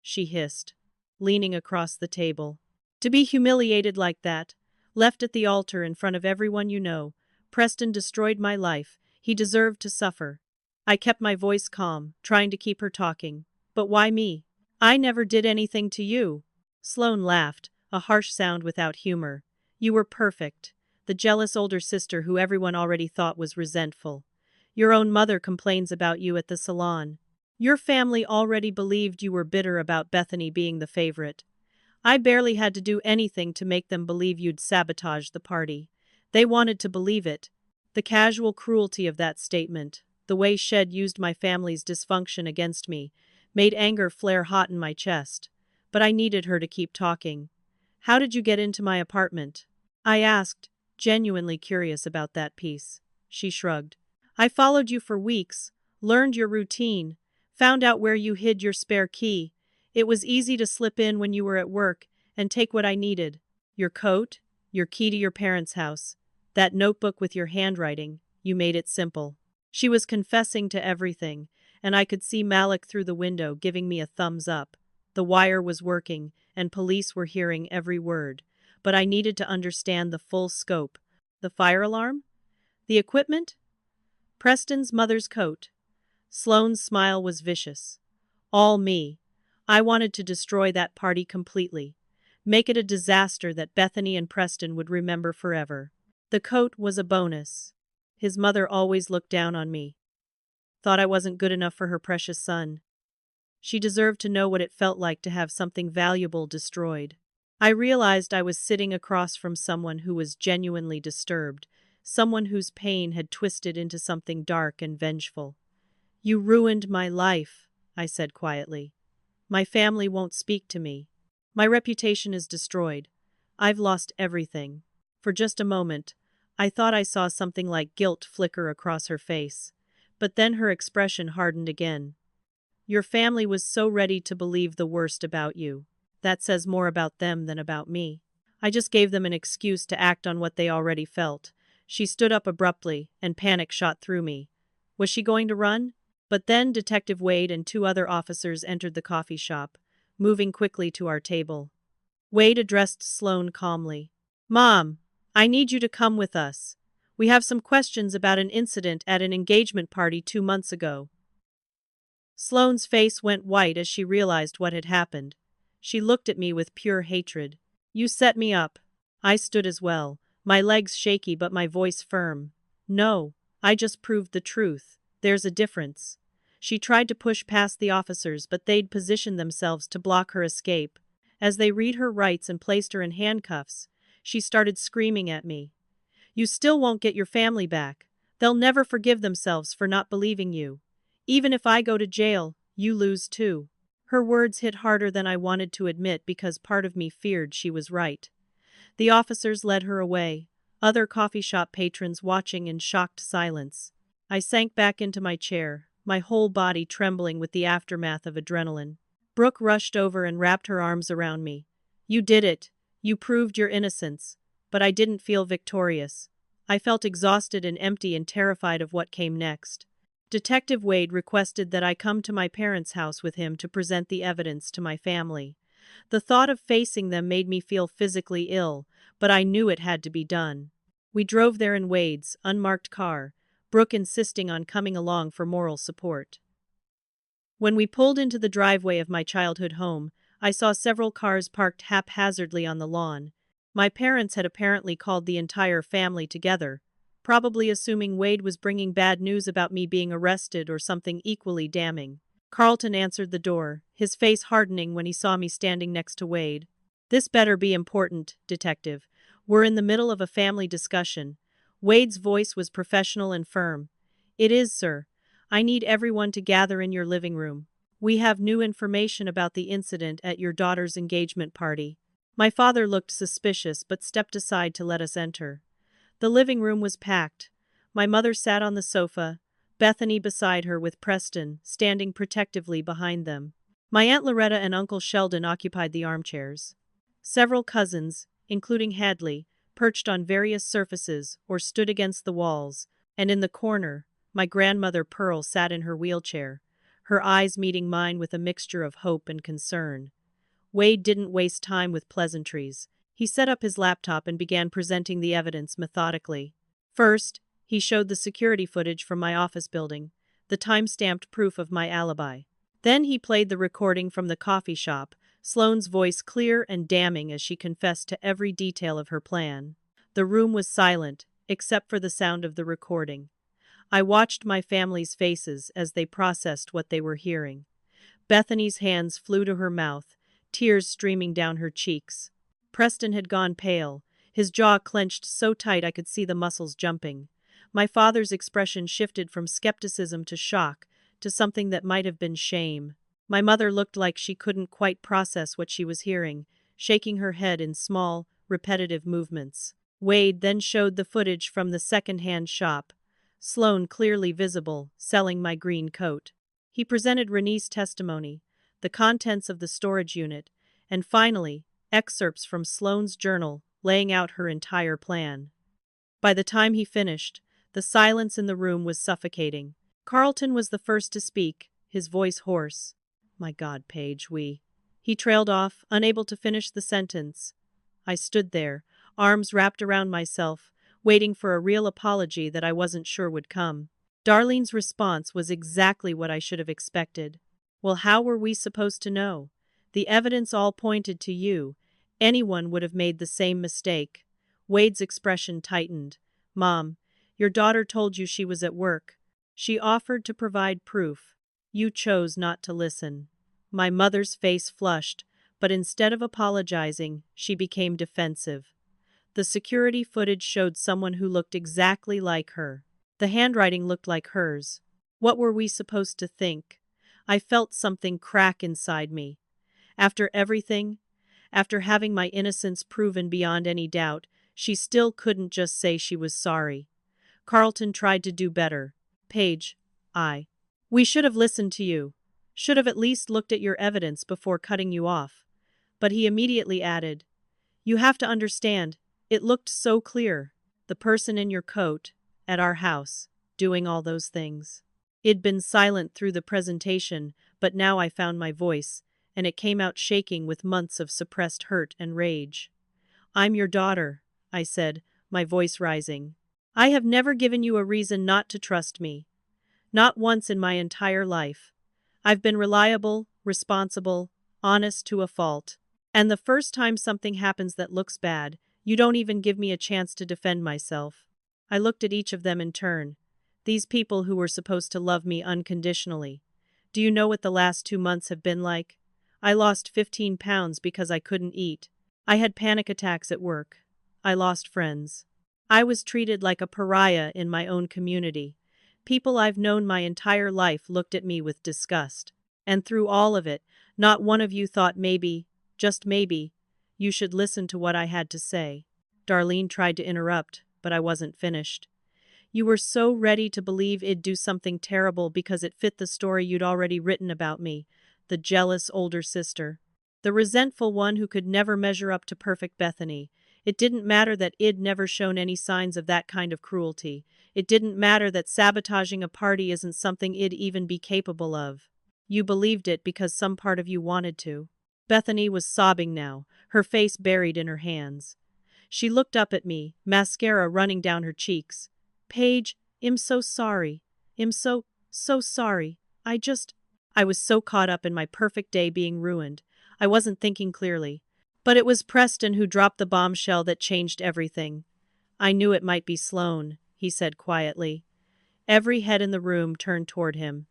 she hissed, leaning across the table. "To be humiliated like that, left at the altar in front of everyone you know. Preston destroyed my life. He deserved to suffer." I kept my voice calm, trying to keep her talking. "But why me? I never did anything to you." Sloane laughed, a harsh sound without humor. "You were perfect. The jealous older sister who everyone already thought was resentful. Your own mother complains about you at the salon. Your family already believed you were bitter about Bethany being the favorite. I barely had to do anything to make them believe you'd sabotaged the party. They wanted to believe it." The casual cruelty of that statement, the way Shed used my family's dysfunction against me, made anger flare hot in my chest. But I needed her to keep talking. "How did you get into my apartment?" I asked, genuinely curious about that piece. She shrugged. "I followed you for weeks, learned your routine, found out where you hid your spare key. It was easy to slip in when you were at work and take what I needed. Your coat, your key to your parents' house, that notebook with your handwriting, you made it simple." She was confessing to everything, and I could see Malik through the window giving me a thumbs up. The wire was working, and police were hearing every word. But I needed to understand the full scope. The fire alarm? The equipment? Preston's mother's coat. Sloane's smile was vicious. All me. I wanted to destroy that party completely. Make it a disaster that Bethany and Preston would remember forever. The coat was a bonus. His mother always looked down on me. Thought I wasn't good enough for her precious son. She deserved to know what it felt like to have something valuable destroyed. I realized I was sitting across from someone who was genuinely disturbed, someone whose pain had twisted into something dark and vengeful. "You ruined my life," I said quietly. "My family won't speak to me. My reputation is destroyed. I've lost everything." For just a moment, I thought I saw something like guilt flicker across her face. But then her expression hardened again. "Your family was so ready to believe the worst about you. That says more about them than about me." I just gave them an excuse to act on what they already felt. She stood up abruptly, and panic shot through me. Was she going to run? But then Detective Wade and two other officers entered the coffee shop, moving quickly to our table. Wade addressed Sloane calmly. "Mom, I need you to come with us. We have some questions about an incident at an engagement party 2 months ago." Sloane's face went white as she realized what had happened. She looked at me with pure hatred. "You set me up." I stood as well, my legs shaky but my voice firm. "No, I just proved the truth. There's a difference." She tried to push past the officers, but they'd positioned themselves to block her escape. As they read her rights and placed her in handcuffs, she started screaming at me. "You still won't get your family back. They'll never forgive themselves for not believing you. Even if I go to jail, you lose too." Her words hit harder than I wanted to admit because part of me feared she was right. The officers led her away, other coffee shop patrons watching in shocked silence. I sank back into my chair, my whole body trembling with the aftermath of adrenaline. Brooke rushed over and wrapped her arms around me. "You did it. You proved your innocence." But I didn't feel victorious. I felt exhausted and empty and terrified of what came next. Detective Wade requested that I come to my parents' house with him to present the evidence to my family. The thought of facing them made me feel physically ill, but I knew it had to be done. We drove there in Wade's unmarked car, Brooke insisting on coming along for moral support. When we pulled into the driveway of my childhood home, I saw several cars parked haphazardly on the lawn. My parents had apparently called the entire family together, probably assuming Wade was bringing bad news about me being arrested or something equally damning. Carlton answered the door, his face hardening when he saw me standing next to Wade. "This better be important, Detective. We're in the middle of a family discussion." Wade's voice was professional and firm. "It is, sir. I need everyone to gather in your living room. We have new information about the incident at your daughter's engagement party." My father looked suspicious but stepped aside to let us enter. The living room was packed. My mother sat on the sofa, Bethany beside her with Preston standing protectively behind them. My Aunt Loretta and Uncle Sheldon occupied the armchairs. Several cousins, including Hadley, perched on various surfaces or stood against the walls, and in the corner, my grandmother Pearl sat in her wheelchair, her eyes meeting mine with a mixture of hope and concern. Wade didn't waste time with pleasantries. He set up his laptop and began presenting the evidence methodically. First, he showed the security footage from my office building, the time-stamped proof of my alibi. Then he played the recording from the coffee shop, Sloane's voice clear and damning as she confessed to every detail of her plan. The room was silent, except for the sound of the recording. I watched my family's faces as they processed what they were hearing. Bethany's hands flew to her mouth, tears streaming down her cheeks. Preston had gone pale, his jaw clenched so tight I could see the muscles jumping. My father's expression shifted from skepticism to shock, to something that might have been shame. My mother looked like she couldn't quite process what she was hearing, shaking her head in small, repetitive movements. Wade then showed the footage from the second-hand shop, Sloane clearly visible, selling my green coat. He presented Renee's testimony, the contents of the storage unit, and finally, excerpts from Sloane's journal, laying out her entire plan. By the time he finished, the silence in the room was suffocating. Carlton was the first to speak, his voice hoarse. "My God, Paige, we..." He trailed off, unable to finish the sentence. I stood there, arms wrapped around myself, waiting for a real apology that I wasn't sure would come. Darlene's response was exactly what I should have expected. "Well, how were we supposed to know? The evidence all pointed to you. Anyone would have made the same mistake." Wade's expression tightened. "Mom, your daughter told you she was at work. She offered to provide proof. You chose not to listen." My mother's face flushed, but instead of apologizing, she became defensive. The security footage showed someone who looked exactly like her. The handwriting looked like hers. What were we supposed to think? I felt something crack inside me. After everything, after having my innocence proven beyond any doubt, she still couldn't just say she was sorry. Carlton tried to do better. "Paige, we should have listened to you. Should have at least looked at your evidence before cutting you off." But he immediately added, You have to understand, it looked so clear. The person in your coat, at our house, doing all those things. It'd been silent through the presentation, but now I found my voice, and it came out shaking with months of suppressed hurt and rage. I'm your daughter, I said, my voice rising. I have never given you a reason not to trust me. Not once in my entire life. I've been reliable, responsible, honest to a fault. And the first time something happens that looks bad, you don't even give me a chance to defend myself. I looked at each of them in turn. These people who were supposed to love me unconditionally. Do you know what the last 2 months have been like? I lost 15 pounds because I couldn't eat. I had panic attacks at work. I lost friends. I was treated like a pariah in my own community. People I've known my entire life looked at me with disgust. And through all of it, not one of you thought maybe, just maybe, you should listen to what I had to say. Darlene tried to interrupt, but I wasn't finished. You were so ready to believe it'd do something terrible because it fit the story you'd already written about me, the jealous older sister. The resentful one who could never measure up to perfect Bethany. It didn't matter that I'd never shown any signs of that kind of cruelty. It didn't matter that sabotaging a party isn't something I'd even be capable of. You believed it because some part of you wanted to. Bethany was sobbing now, her face buried in her hands. She looked up at me, mascara running down her cheeks. Paige, I'm so sorry. I'm so sorry. I was so caught up in my perfect day being ruined. I wasn't thinking clearly. But it was Preston who dropped the bombshell that changed everything. I knew it might be Sloane, he said quietly. Every head in the room turned toward him.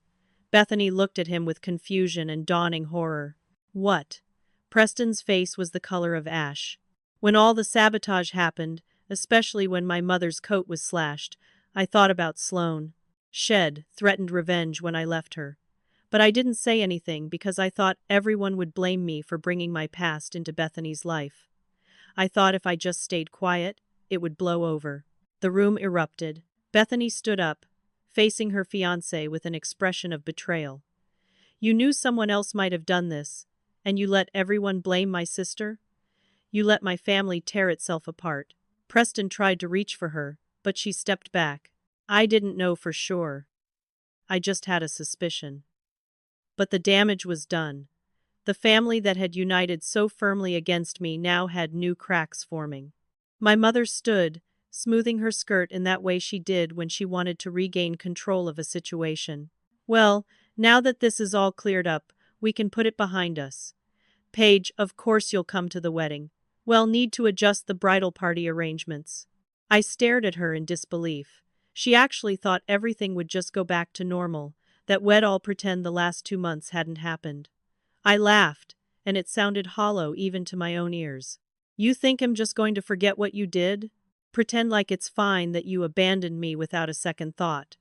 Bethany looked at him with confusion and dawning horror. What? Preston's face was the color of ash. When all the sabotage happened, especially when my mother's coat was slashed, I thought about Sloane. Shed threatened revenge when I left her. But I didn't say anything because I thought everyone would blame me for bringing my past into Bethany's life. I thought if I just stayed quiet, it would blow over. The room erupted. Bethany stood up, facing her fiancé with an expression of betrayal. You knew someone else might have done this, and you let everyone blame my sister? You let my family tear itself apart. Preston tried to reach for her, but she stepped back. I didn't know for sure. I just had a suspicion. But the damage was done. The family that had united so firmly against me now had new cracks forming. My mother stood, smoothing her skirt in that way she did when she wanted to regain control of a situation. Well, now that this is all cleared up, we can put it behind us. Paige, of course you'll come to the wedding. We'll need to adjust the bridal party arrangements. I stared at her in disbelief. She actually thought everything would just go back to normal, that we'd all pretend the last 2 months hadn't happened. I laughed, and it sounded hollow even to my own ears. You think I'm just going to forget what you did? Pretend like it's fine that you abandoned me without a second thought.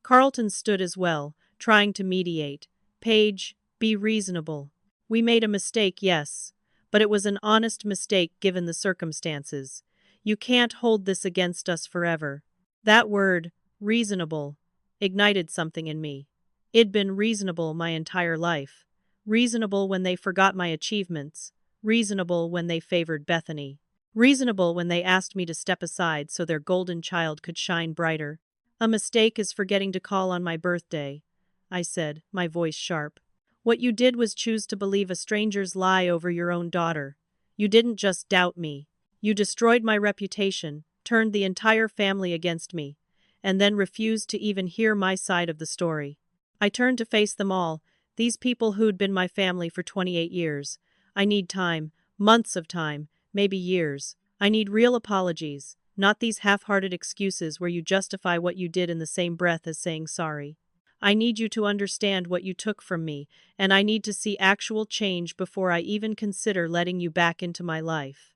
Carlton stood as well, trying to mediate. Paige, be reasonable. We made a mistake, yes, but it was an honest mistake given the circumstances. You can't hold this against us forever. That word, reasonable, ignited something in me. It'd been reasonable my entire life. Reasonable when they forgot my achievements. Reasonable when they favored Bethany. Reasonable when they asked me to step aside so their golden child could shine brighter. A mistake is forgetting to call on my birthday, I said, my voice sharp. What you did was choose to believe a stranger's lie over your own daughter. You didn't just doubt me. You destroyed my reputation, turned the entire family against me, and then refused to even hear my side of the story. I turned to face them all, these people who'd been my family for 28 years. I need time, months of time, maybe years. I need real apologies, not these half-hearted excuses where you justify what you did in the same breath as saying sorry. I need you to understand what you took from me, and I need to see actual change before I even consider letting you back into my life.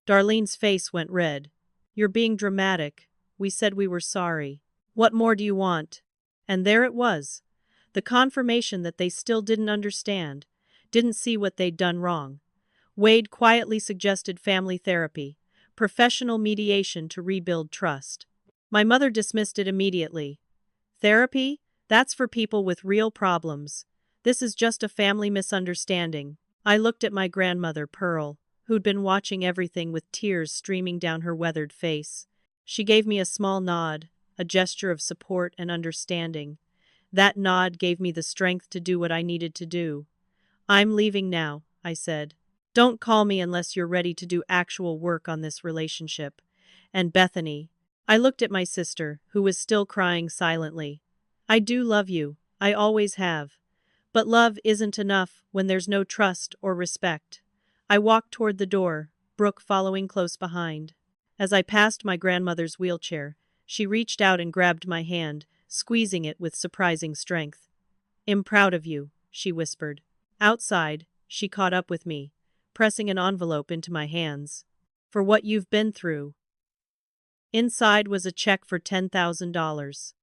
Darlene's face went red. You're being dramatic. We said we were sorry. What more do you want? And there it was. The confirmation that they still didn't understand, didn't see what they'd done wrong. Wade quietly suggested family therapy, professional mediation to rebuild trust. My mother dismissed it immediately. Therapy? That's for people with real problems. This is just a family misunderstanding. I looked at my grandmother, Pearl, who'd been watching everything with tears streaming down her weathered face. She gave me a small nod, a gesture of support and understanding. That nod gave me the strength to do what I needed to do. "I'm leaving now," I said. "Don't call me unless you're ready to do actual work on this relationship." And Bethany. I looked at my sister, who was still crying silently. "I do love you. I always have. But love isn't enough when there's no trust or respect." I walked toward the door, Brooke following close behind. As I passed my grandmother's wheelchair, she reached out and grabbed my hand, squeezing it with surprising strength. "I'm proud of you," she whispered. Outside, she caught up with me, pressing an envelope into my hands. "For what you've been through." Inside was a check for $10,000.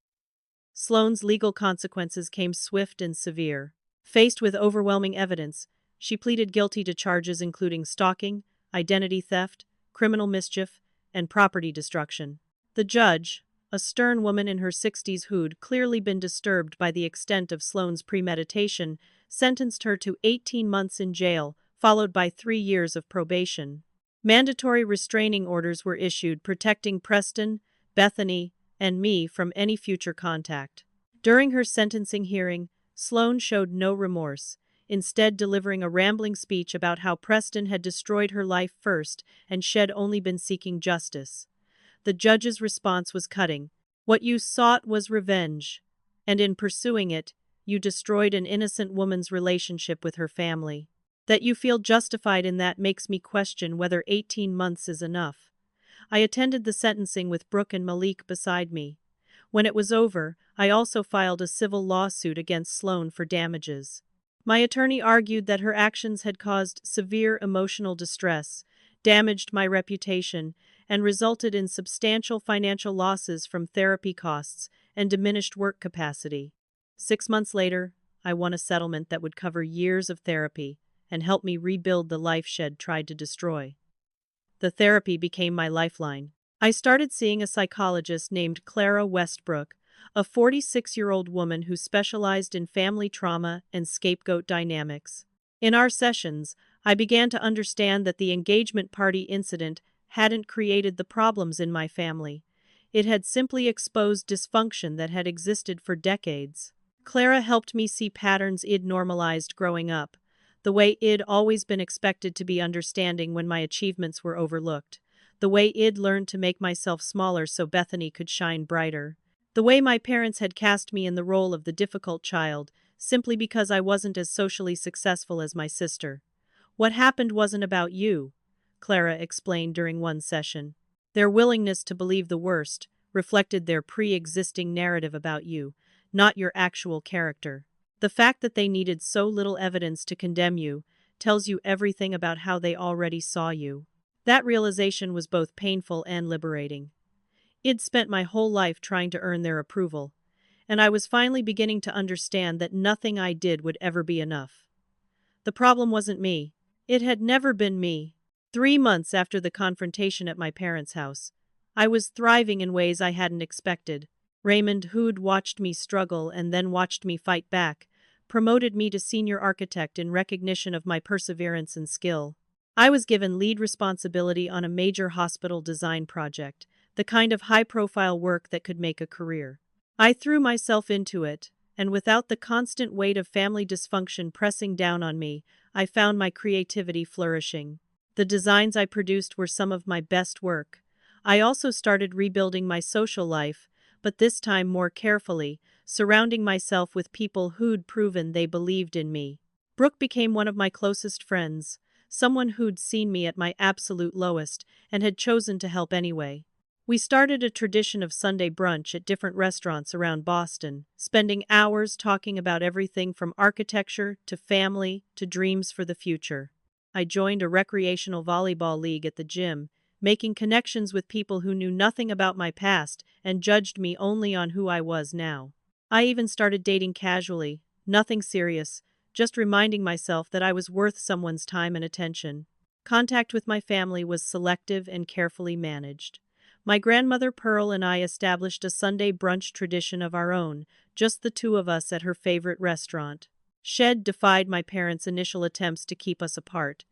Sloane's legal consequences came swift and severe. Faced with overwhelming evidence, she pleaded guilty to charges including stalking, identity theft, criminal mischief, and property destruction. The judge, a stern woman in her 60s who'd clearly been disturbed by the extent of Sloane's premeditation, sentenced her to 18 months in jail, followed by 3 years of probation. Mandatory restraining orders were issued protecting Preston, Bethany, and me from any future contact. During her sentencing hearing, Sloane showed no remorse, instead delivering a rambling speech about how Preston had destroyed her life first and she'd only been seeking justice. The judge's response was cutting. "What you sought was revenge, and in pursuing it, you destroyed an innocent woman's relationship with her family. That you feel justified in that makes me question whether 18 months is enough." I attended the sentencing with Brooke and Malik beside me. When it was over, I also filed a civil lawsuit against Sloane for damages. My attorney argued that her actions had caused severe emotional distress, damaged my reputation, and resulted in substantial financial losses from therapy costs and diminished work capacity. 6 months later, I won a settlement that would cover years of therapy and help me rebuild the life she'd tried to destroy. The therapy became my lifeline. I started seeing a psychologist named Clara Westbrook, a 46-year-old woman who specialized in family trauma and scapegoat dynamics. In our sessions, I began to understand that the engagement party incident hadn't created the problems in my family. It had simply exposed dysfunction that had existed for decades. Clara helped me see patterns I'd normalized growing up, the way I'd always been expected to be understanding when my achievements were overlooked, the way I'd learned to make myself smaller so Bethany could shine brighter, the way my parents had cast me in the role of the difficult child, simply because I wasn't as socially successful as my sister. "What happened wasn't about you," Clara explained during one session. "Their willingness to believe the worst reflected their pre-existing narrative about you, not your actual character. The fact that they needed so little evidence to condemn you tells you everything about how they already saw you." That realization was both painful and liberating. I'd spent my whole life trying to earn their approval, and I was finally beginning to understand that nothing I did would ever be enough. The problem wasn't me. It had never been me. 3 months after the confrontation at my parents' house, I was thriving in ways I hadn't expected. Raymond, who'd watched me struggle and then watched me fight back, promoted me to senior architect in recognition of my perseverance and skill. I was given lead responsibility on a major hospital design project, the kind of high-profile work that could make a career. I threw myself into it, and without the constant weight of family dysfunction pressing down on me, I found my creativity flourishing. The designs I produced were some of my best work. I also started rebuilding my social life, but this time more carefully, surrounding myself with people who'd proven they believed in me. Brooke became one of my closest friends, someone who'd seen me at my absolute lowest and had chosen to help anyway. We started a tradition of Sunday brunch at different restaurants around Boston, spending hours talking about everything from architecture to family to dreams for the future. I joined a recreational volleyball league at the gym, making connections with people who knew nothing about my past and judged me only on who I was now. I even started dating casually, nothing serious, just reminding myself that I was worth someone's time and attention. Contact with my family was selective and carefully managed. My grandmother Pearl and I established a Sunday brunch tradition of our own, just the two of us at her favorite restaurant. She'd defied my parents' initial attempts to keep us apart,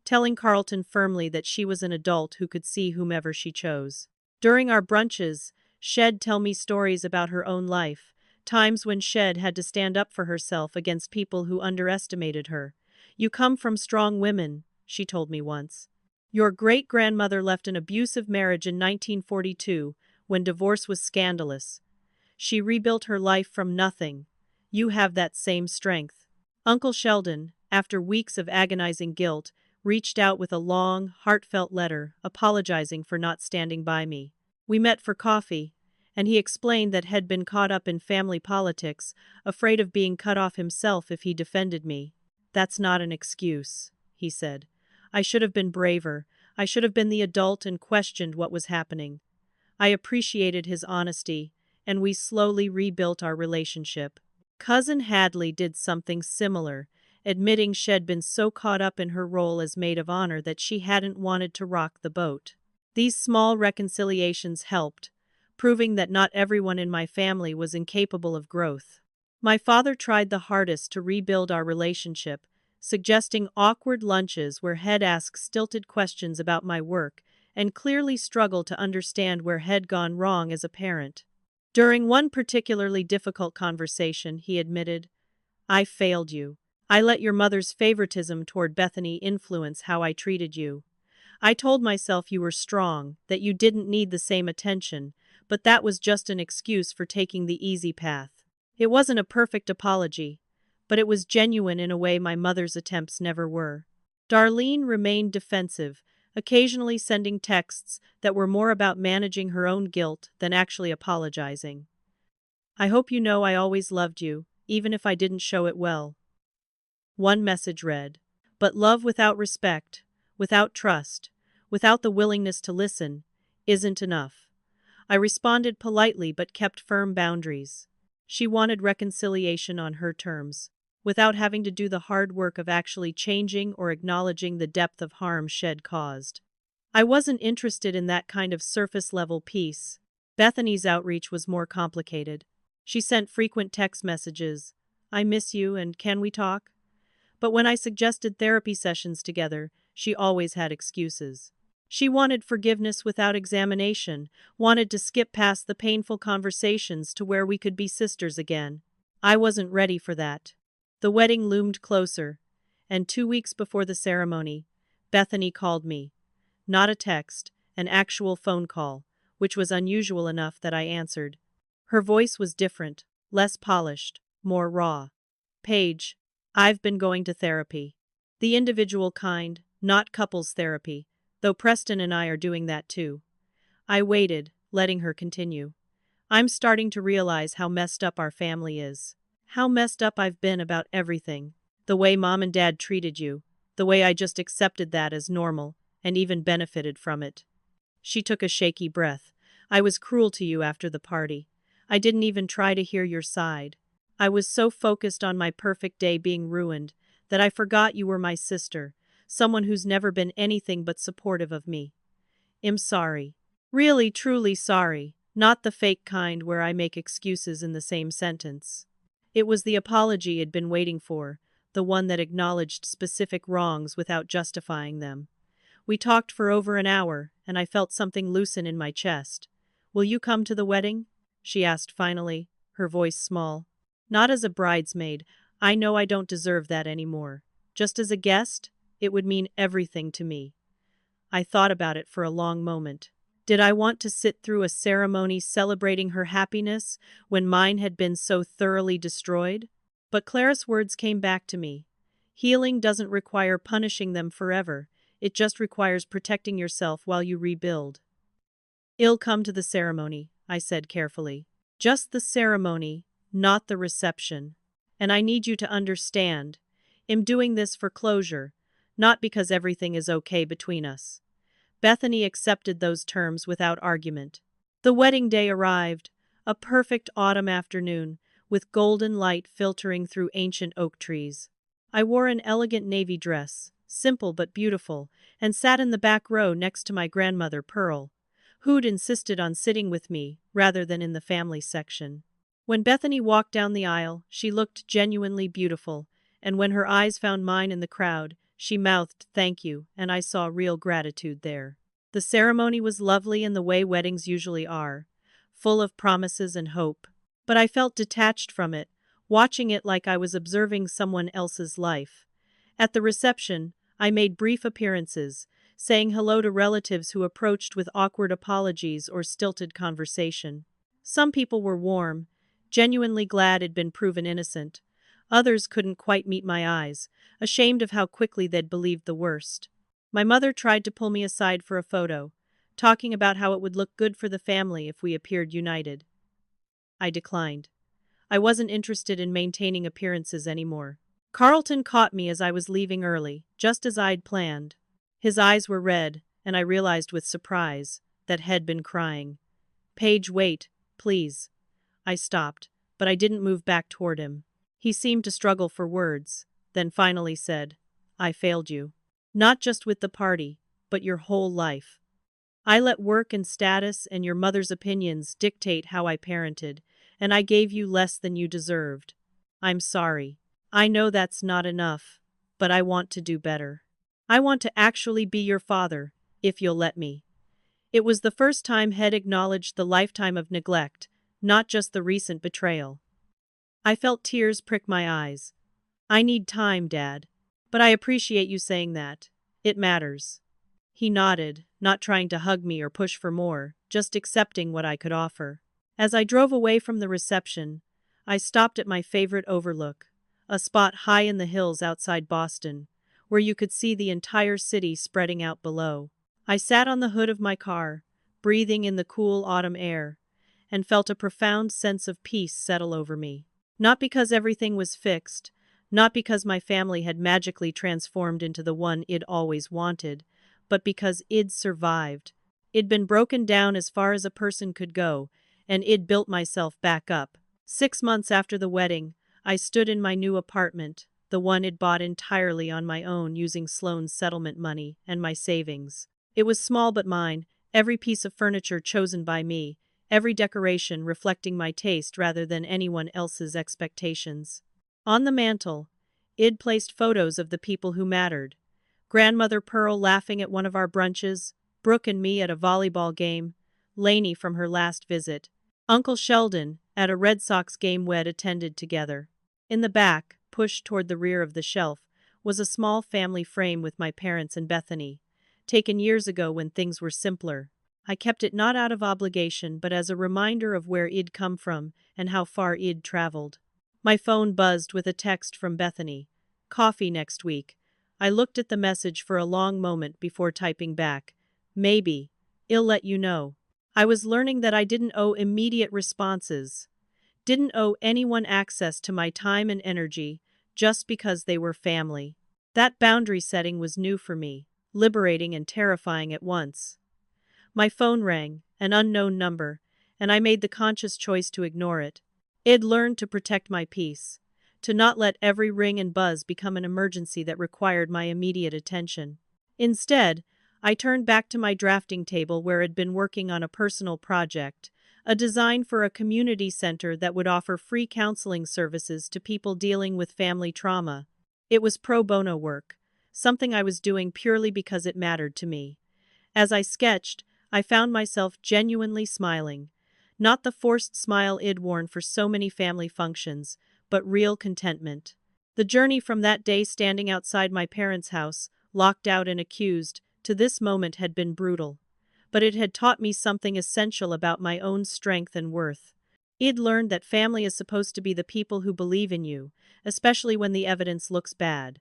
telling Carlton firmly that she was an adult who could see whomever she chose. During our brunches, Shed tell me stories about her own life, times when Shed had to stand up for herself against people who underestimated her. "You come from strong women," she told me once. "Your great-grandmother left an abusive marriage in 1942, when divorce was scandalous. She rebuilt her life from nothing. You have that same strength." Uncle Sheldon, after weeks of agonizing guilt, reached out with a long, heartfelt letter, apologizing for not standing by me. We met for coffee, and he explained that had been caught up in family politics, afraid of being cut off himself if he defended me. "That's not an excuse," he said. "I should have been braver. I should have been the adult and questioned what was happening." I appreciated his honesty, and we slowly rebuilt our relationship. Cousin Hadley did something similar, admitting she'd been so caught up in her role as maid of honor that she hadn't wanted to rock the boat. These small reconciliations helped, proving that not everyone in my family was incapable of growth. My father tried the hardest to rebuild our relationship, suggesting awkward lunches where Head asked stilted questions about my work and clearly struggled to understand where Head gone wrong as a parent. During one particularly difficult conversation, he admitted, "I failed you. I let your mother's favoritism toward Bethany influence how I treated you. I told myself you were strong, that you didn't need the same attention, but that was just an excuse for taking the easy path." It wasn't a perfect apology, but it was genuine in a way my mother's attempts never were. Darlene remained defensive, occasionally sending texts that were more about managing her own guilt than actually apologizing. "I hope you know I always loved you, even if I didn't show it well." One message read, "But love without respect, without trust, without the willingness to listen, isn't enough." I responded politely but kept firm boundaries. She wanted reconciliation on her terms, without having to do the hard work of actually changing or acknowledging the depth of harm she'd caused. I wasn't interested in that kind of surface-level peace. Bethany's outreach was more complicated. She sent frequent text messages, "I miss you and can we talk?" But when I suggested therapy sessions together, she always had excuses. She wanted forgiveness without examination, wanted to skip past the painful conversations to where we could be sisters again. I wasn't ready for that. The wedding loomed closer, and 2 weeks before the ceremony, Bethany called me. Not a text, an actual phone call, which was unusual enough that I answered. Her voice was different, less polished, more raw. "Paige, I've been going to therapy. The individual kind, not couples therapy, though Preston and I are doing that too." I waited, letting her continue. "I'm starting to realize how messed up our family is. How messed up I've been about everything. The way Mom and Dad treated you. The way I just accepted that as normal, and even benefited from it." She took a shaky breath. "I was cruel to you after the party. I didn't even try to hear your side. I was so focused on my perfect day being ruined that I forgot you were my sister, someone who's never been anything but supportive of me. I'm sorry. Really, truly sorry, not the fake kind where I make excuses in the same sentence." It was the apology I'd been waiting for, the one that acknowledged specific wrongs without justifying them. We talked for over an hour, and I felt something loosen in my chest. "Will you come to the wedding?" she asked finally, her voice small. "Not as a bridesmaid, I know I don't deserve that anymore. Just as a guest, it would mean everything to me." I thought about it for a long moment. Did I want to sit through a ceremony celebrating her happiness when mine had been so thoroughly destroyed? But Clara's words came back to me. Healing doesn't require punishing them forever, it just requires protecting yourself while you rebuild. "I'll come to the ceremony," I said carefully. "Just the ceremony, not the reception. And I need you to understand, I'm doing this for closure, not because everything is okay between us." Bethany accepted those terms without argument. The wedding day arrived, a perfect autumn afternoon, with golden light filtering through ancient oak trees. I wore an elegant navy dress, simple but beautiful, and sat in the back row next to my grandmother Pearl, who'd insisted on sitting with me rather than in the family section. When Bethany walked down the aisle, she looked genuinely beautiful, and when her eyes found mine in the crowd, She mouthed thank you, and I saw real gratitude there. The ceremony was lovely in the way weddings usually are, full of promises and hope. But I felt detached from it, watching it like I was observing someone else's life. At the reception, I made brief appearances, saying hello to relatives who approached with awkward apologies or stilted conversation. Some people were warm, genuinely glad it'd been proven innocent. Others couldn't quite meet my eyes, ashamed of how quickly they'd believed the worst. My mother tried to pull me aside for a photo, talking about how it would look good for the family if we appeared united. I declined. I wasn't interested in maintaining appearances anymore. Carlton caught me as I was leaving early, just as I'd planned. His eyes were red, and I realized with surprise that he'd been crying. Paige, wait, please. I stopped, but I didn't move back toward him. He seemed to struggle for words, then finally said, I failed you. Not just with the party, but your whole life. I let work and status and your mother's opinions dictate how I parented, and I gave you less than you deserved. I'm sorry. I know that's not enough, but I want to do better. I want to actually be your father, if you'll let me. It was the first time he'd acknowledged the lifetime of neglect, not just the recent betrayal. I felt tears prick my eyes. I need time, Dad. But I appreciate you saying that. It matters. He nodded, not trying to hug me or push for more, just accepting what I could offer. As I drove away from the reception, I stopped at my favorite overlook, a spot high in the hills outside Boston, where you could see the entire city spreading out below. I sat on the hood of my car, breathing in the cool autumn air, and felt a profound sense of peace settle over me. Not because everything was fixed, not because my family had magically transformed into the one I'd always wanted, but because I'd survived. I'd been broken down as far as a person could go, and I'd built myself back up. 6 months after the wedding, I stood in my new apartment, the one I'd bought entirely on my own using Sloane's settlement money and my savings. It was small but mine, every piece of furniture chosen by me, every decoration reflecting my taste rather than anyone else's expectations. On the mantel, I'd placed photos of the people who mattered. Grandmother Pearl laughing at one of our brunches, Brooke and me at a volleyball game, Lainey from her last visit, Uncle Sheldon at a Red Sox game we'd attended together. In the back, pushed toward the rear of the shelf, was a small family frame with my parents and Bethany, taken years ago when things were simpler. I kept it not out of obligation but as a reminder of where I'd come from and how far I'd traveled. My phone buzzed with a text from Bethany. Coffee next week. I looked at the message for a long moment before typing back. Maybe. I'll let you know. I was learning that I didn't owe immediate responses. Didn't owe anyone access to my time and energy just because they were family. That boundary setting was new for me, liberating and terrifying at once. My phone rang, an unknown number, and I made the conscious choice to ignore it. I'd learned to protect my peace, to not let every ring and buzz become an emergency that required my immediate attention. Instead, I turned back to my drafting table where I'd been working on a personal project, a design for a community center that would offer free counseling services to people dealing with family trauma. It was pro bono work, something I was doing purely because it mattered to me. As I sketched, I found myself genuinely smiling. Not the forced smile I'd worn for so many family functions, but real contentment. The journey from that day standing outside my parents' house, locked out and accused, to this moment had been brutal. But it had taught me something essential about my own strength and worth. I'd learned that family is supposed to be the people who believe in you, especially when the evidence looks bad.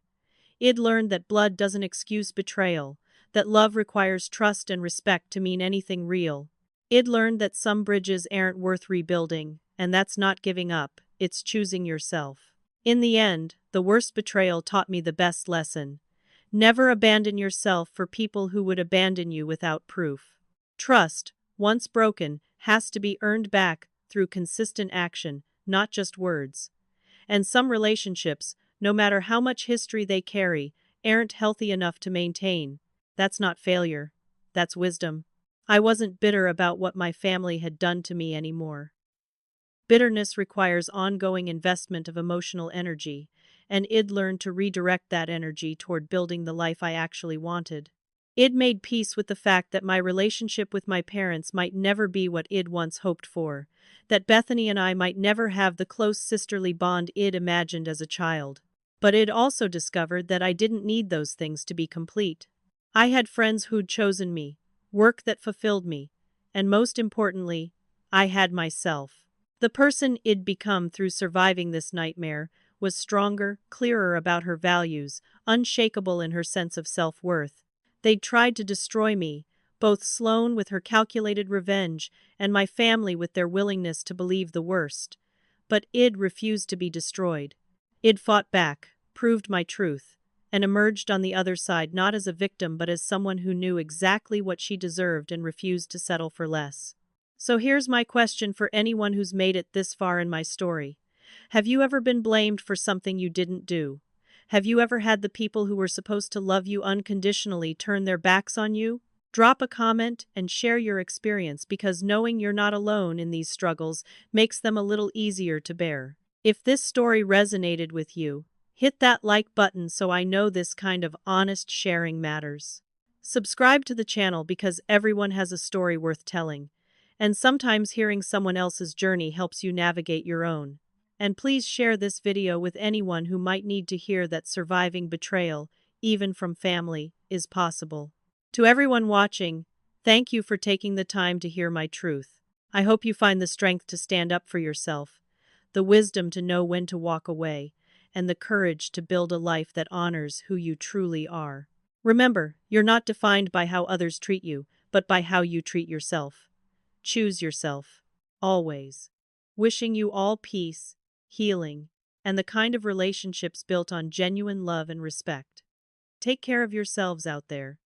I'd learned that blood doesn't excuse betrayal, that love requires trust and respect to mean anything real. I'd learned that some bridges aren't worth rebuilding, and that's not giving up, it's choosing yourself. In the end, the worst betrayal taught me the best lesson. Never abandon yourself for people who would abandon you without proof. Trust, once broken, has to be earned back through consistent action, not just words. And some relationships, no matter how much history they carry, aren't healthy enough to maintain. That's not failure. That's wisdom. I wasn't bitter about what my family had done to me anymore. Bitterness requires ongoing investment of emotional energy, and Id learned to redirect that energy toward building the life I actually wanted. Id made peace with the fact that my relationship with my parents might never be what Id once hoped for, that Bethany and I might never have the close sisterly bond Id imagined as a child. But Id also discovered that I didn't need those things to be complete. I had friends who'd chosen me, work that fulfilled me, and most importantly, I had myself. The person I'd become through surviving this nightmare was stronger, clearer about her values, unshakable in her sense of self-worth. They'd tried to destroy me, both Sloane with her calculated revenge and my family with their willingness to believe the worst. But Id refused to be destroyed. Id fought back, proved my truth, and emerged on the other side not as a victim but as someone who knew exactly what she deserved and refused to settle for less. So here's my question for anyone who's made it this far in my story. Have you ever been blamed for something you didn't do? Have you ever had the people who were supposed to love you unconditionally turn their backs on you? Drop a comment and share your experience because knowing you're not alone in these struggles makes them a little easier to bear. If this story resonated with you, hit that like button so I know this kind of honest sharing matters. Subscribe to the channel because everyone has a story worth telling, and sometimes hearing someone else's journey helps you navigate your own. And please share this video with anyone who might need to hear that surviving betrayal, even from family, is possible. To everyone watching, thank you for taking the time to hear my truth. I hope you find the strength to stand up for yourself, the wisdom to know when to walk away, and the courage to build a life that honors who you truly are. Remember, you're not defined by how others treat you, but by how you treat yourself. Choose yourself, always. Wishing you all peace, healing, and the kind of relationships built on genuine love and respect. Take care of yourselves out there.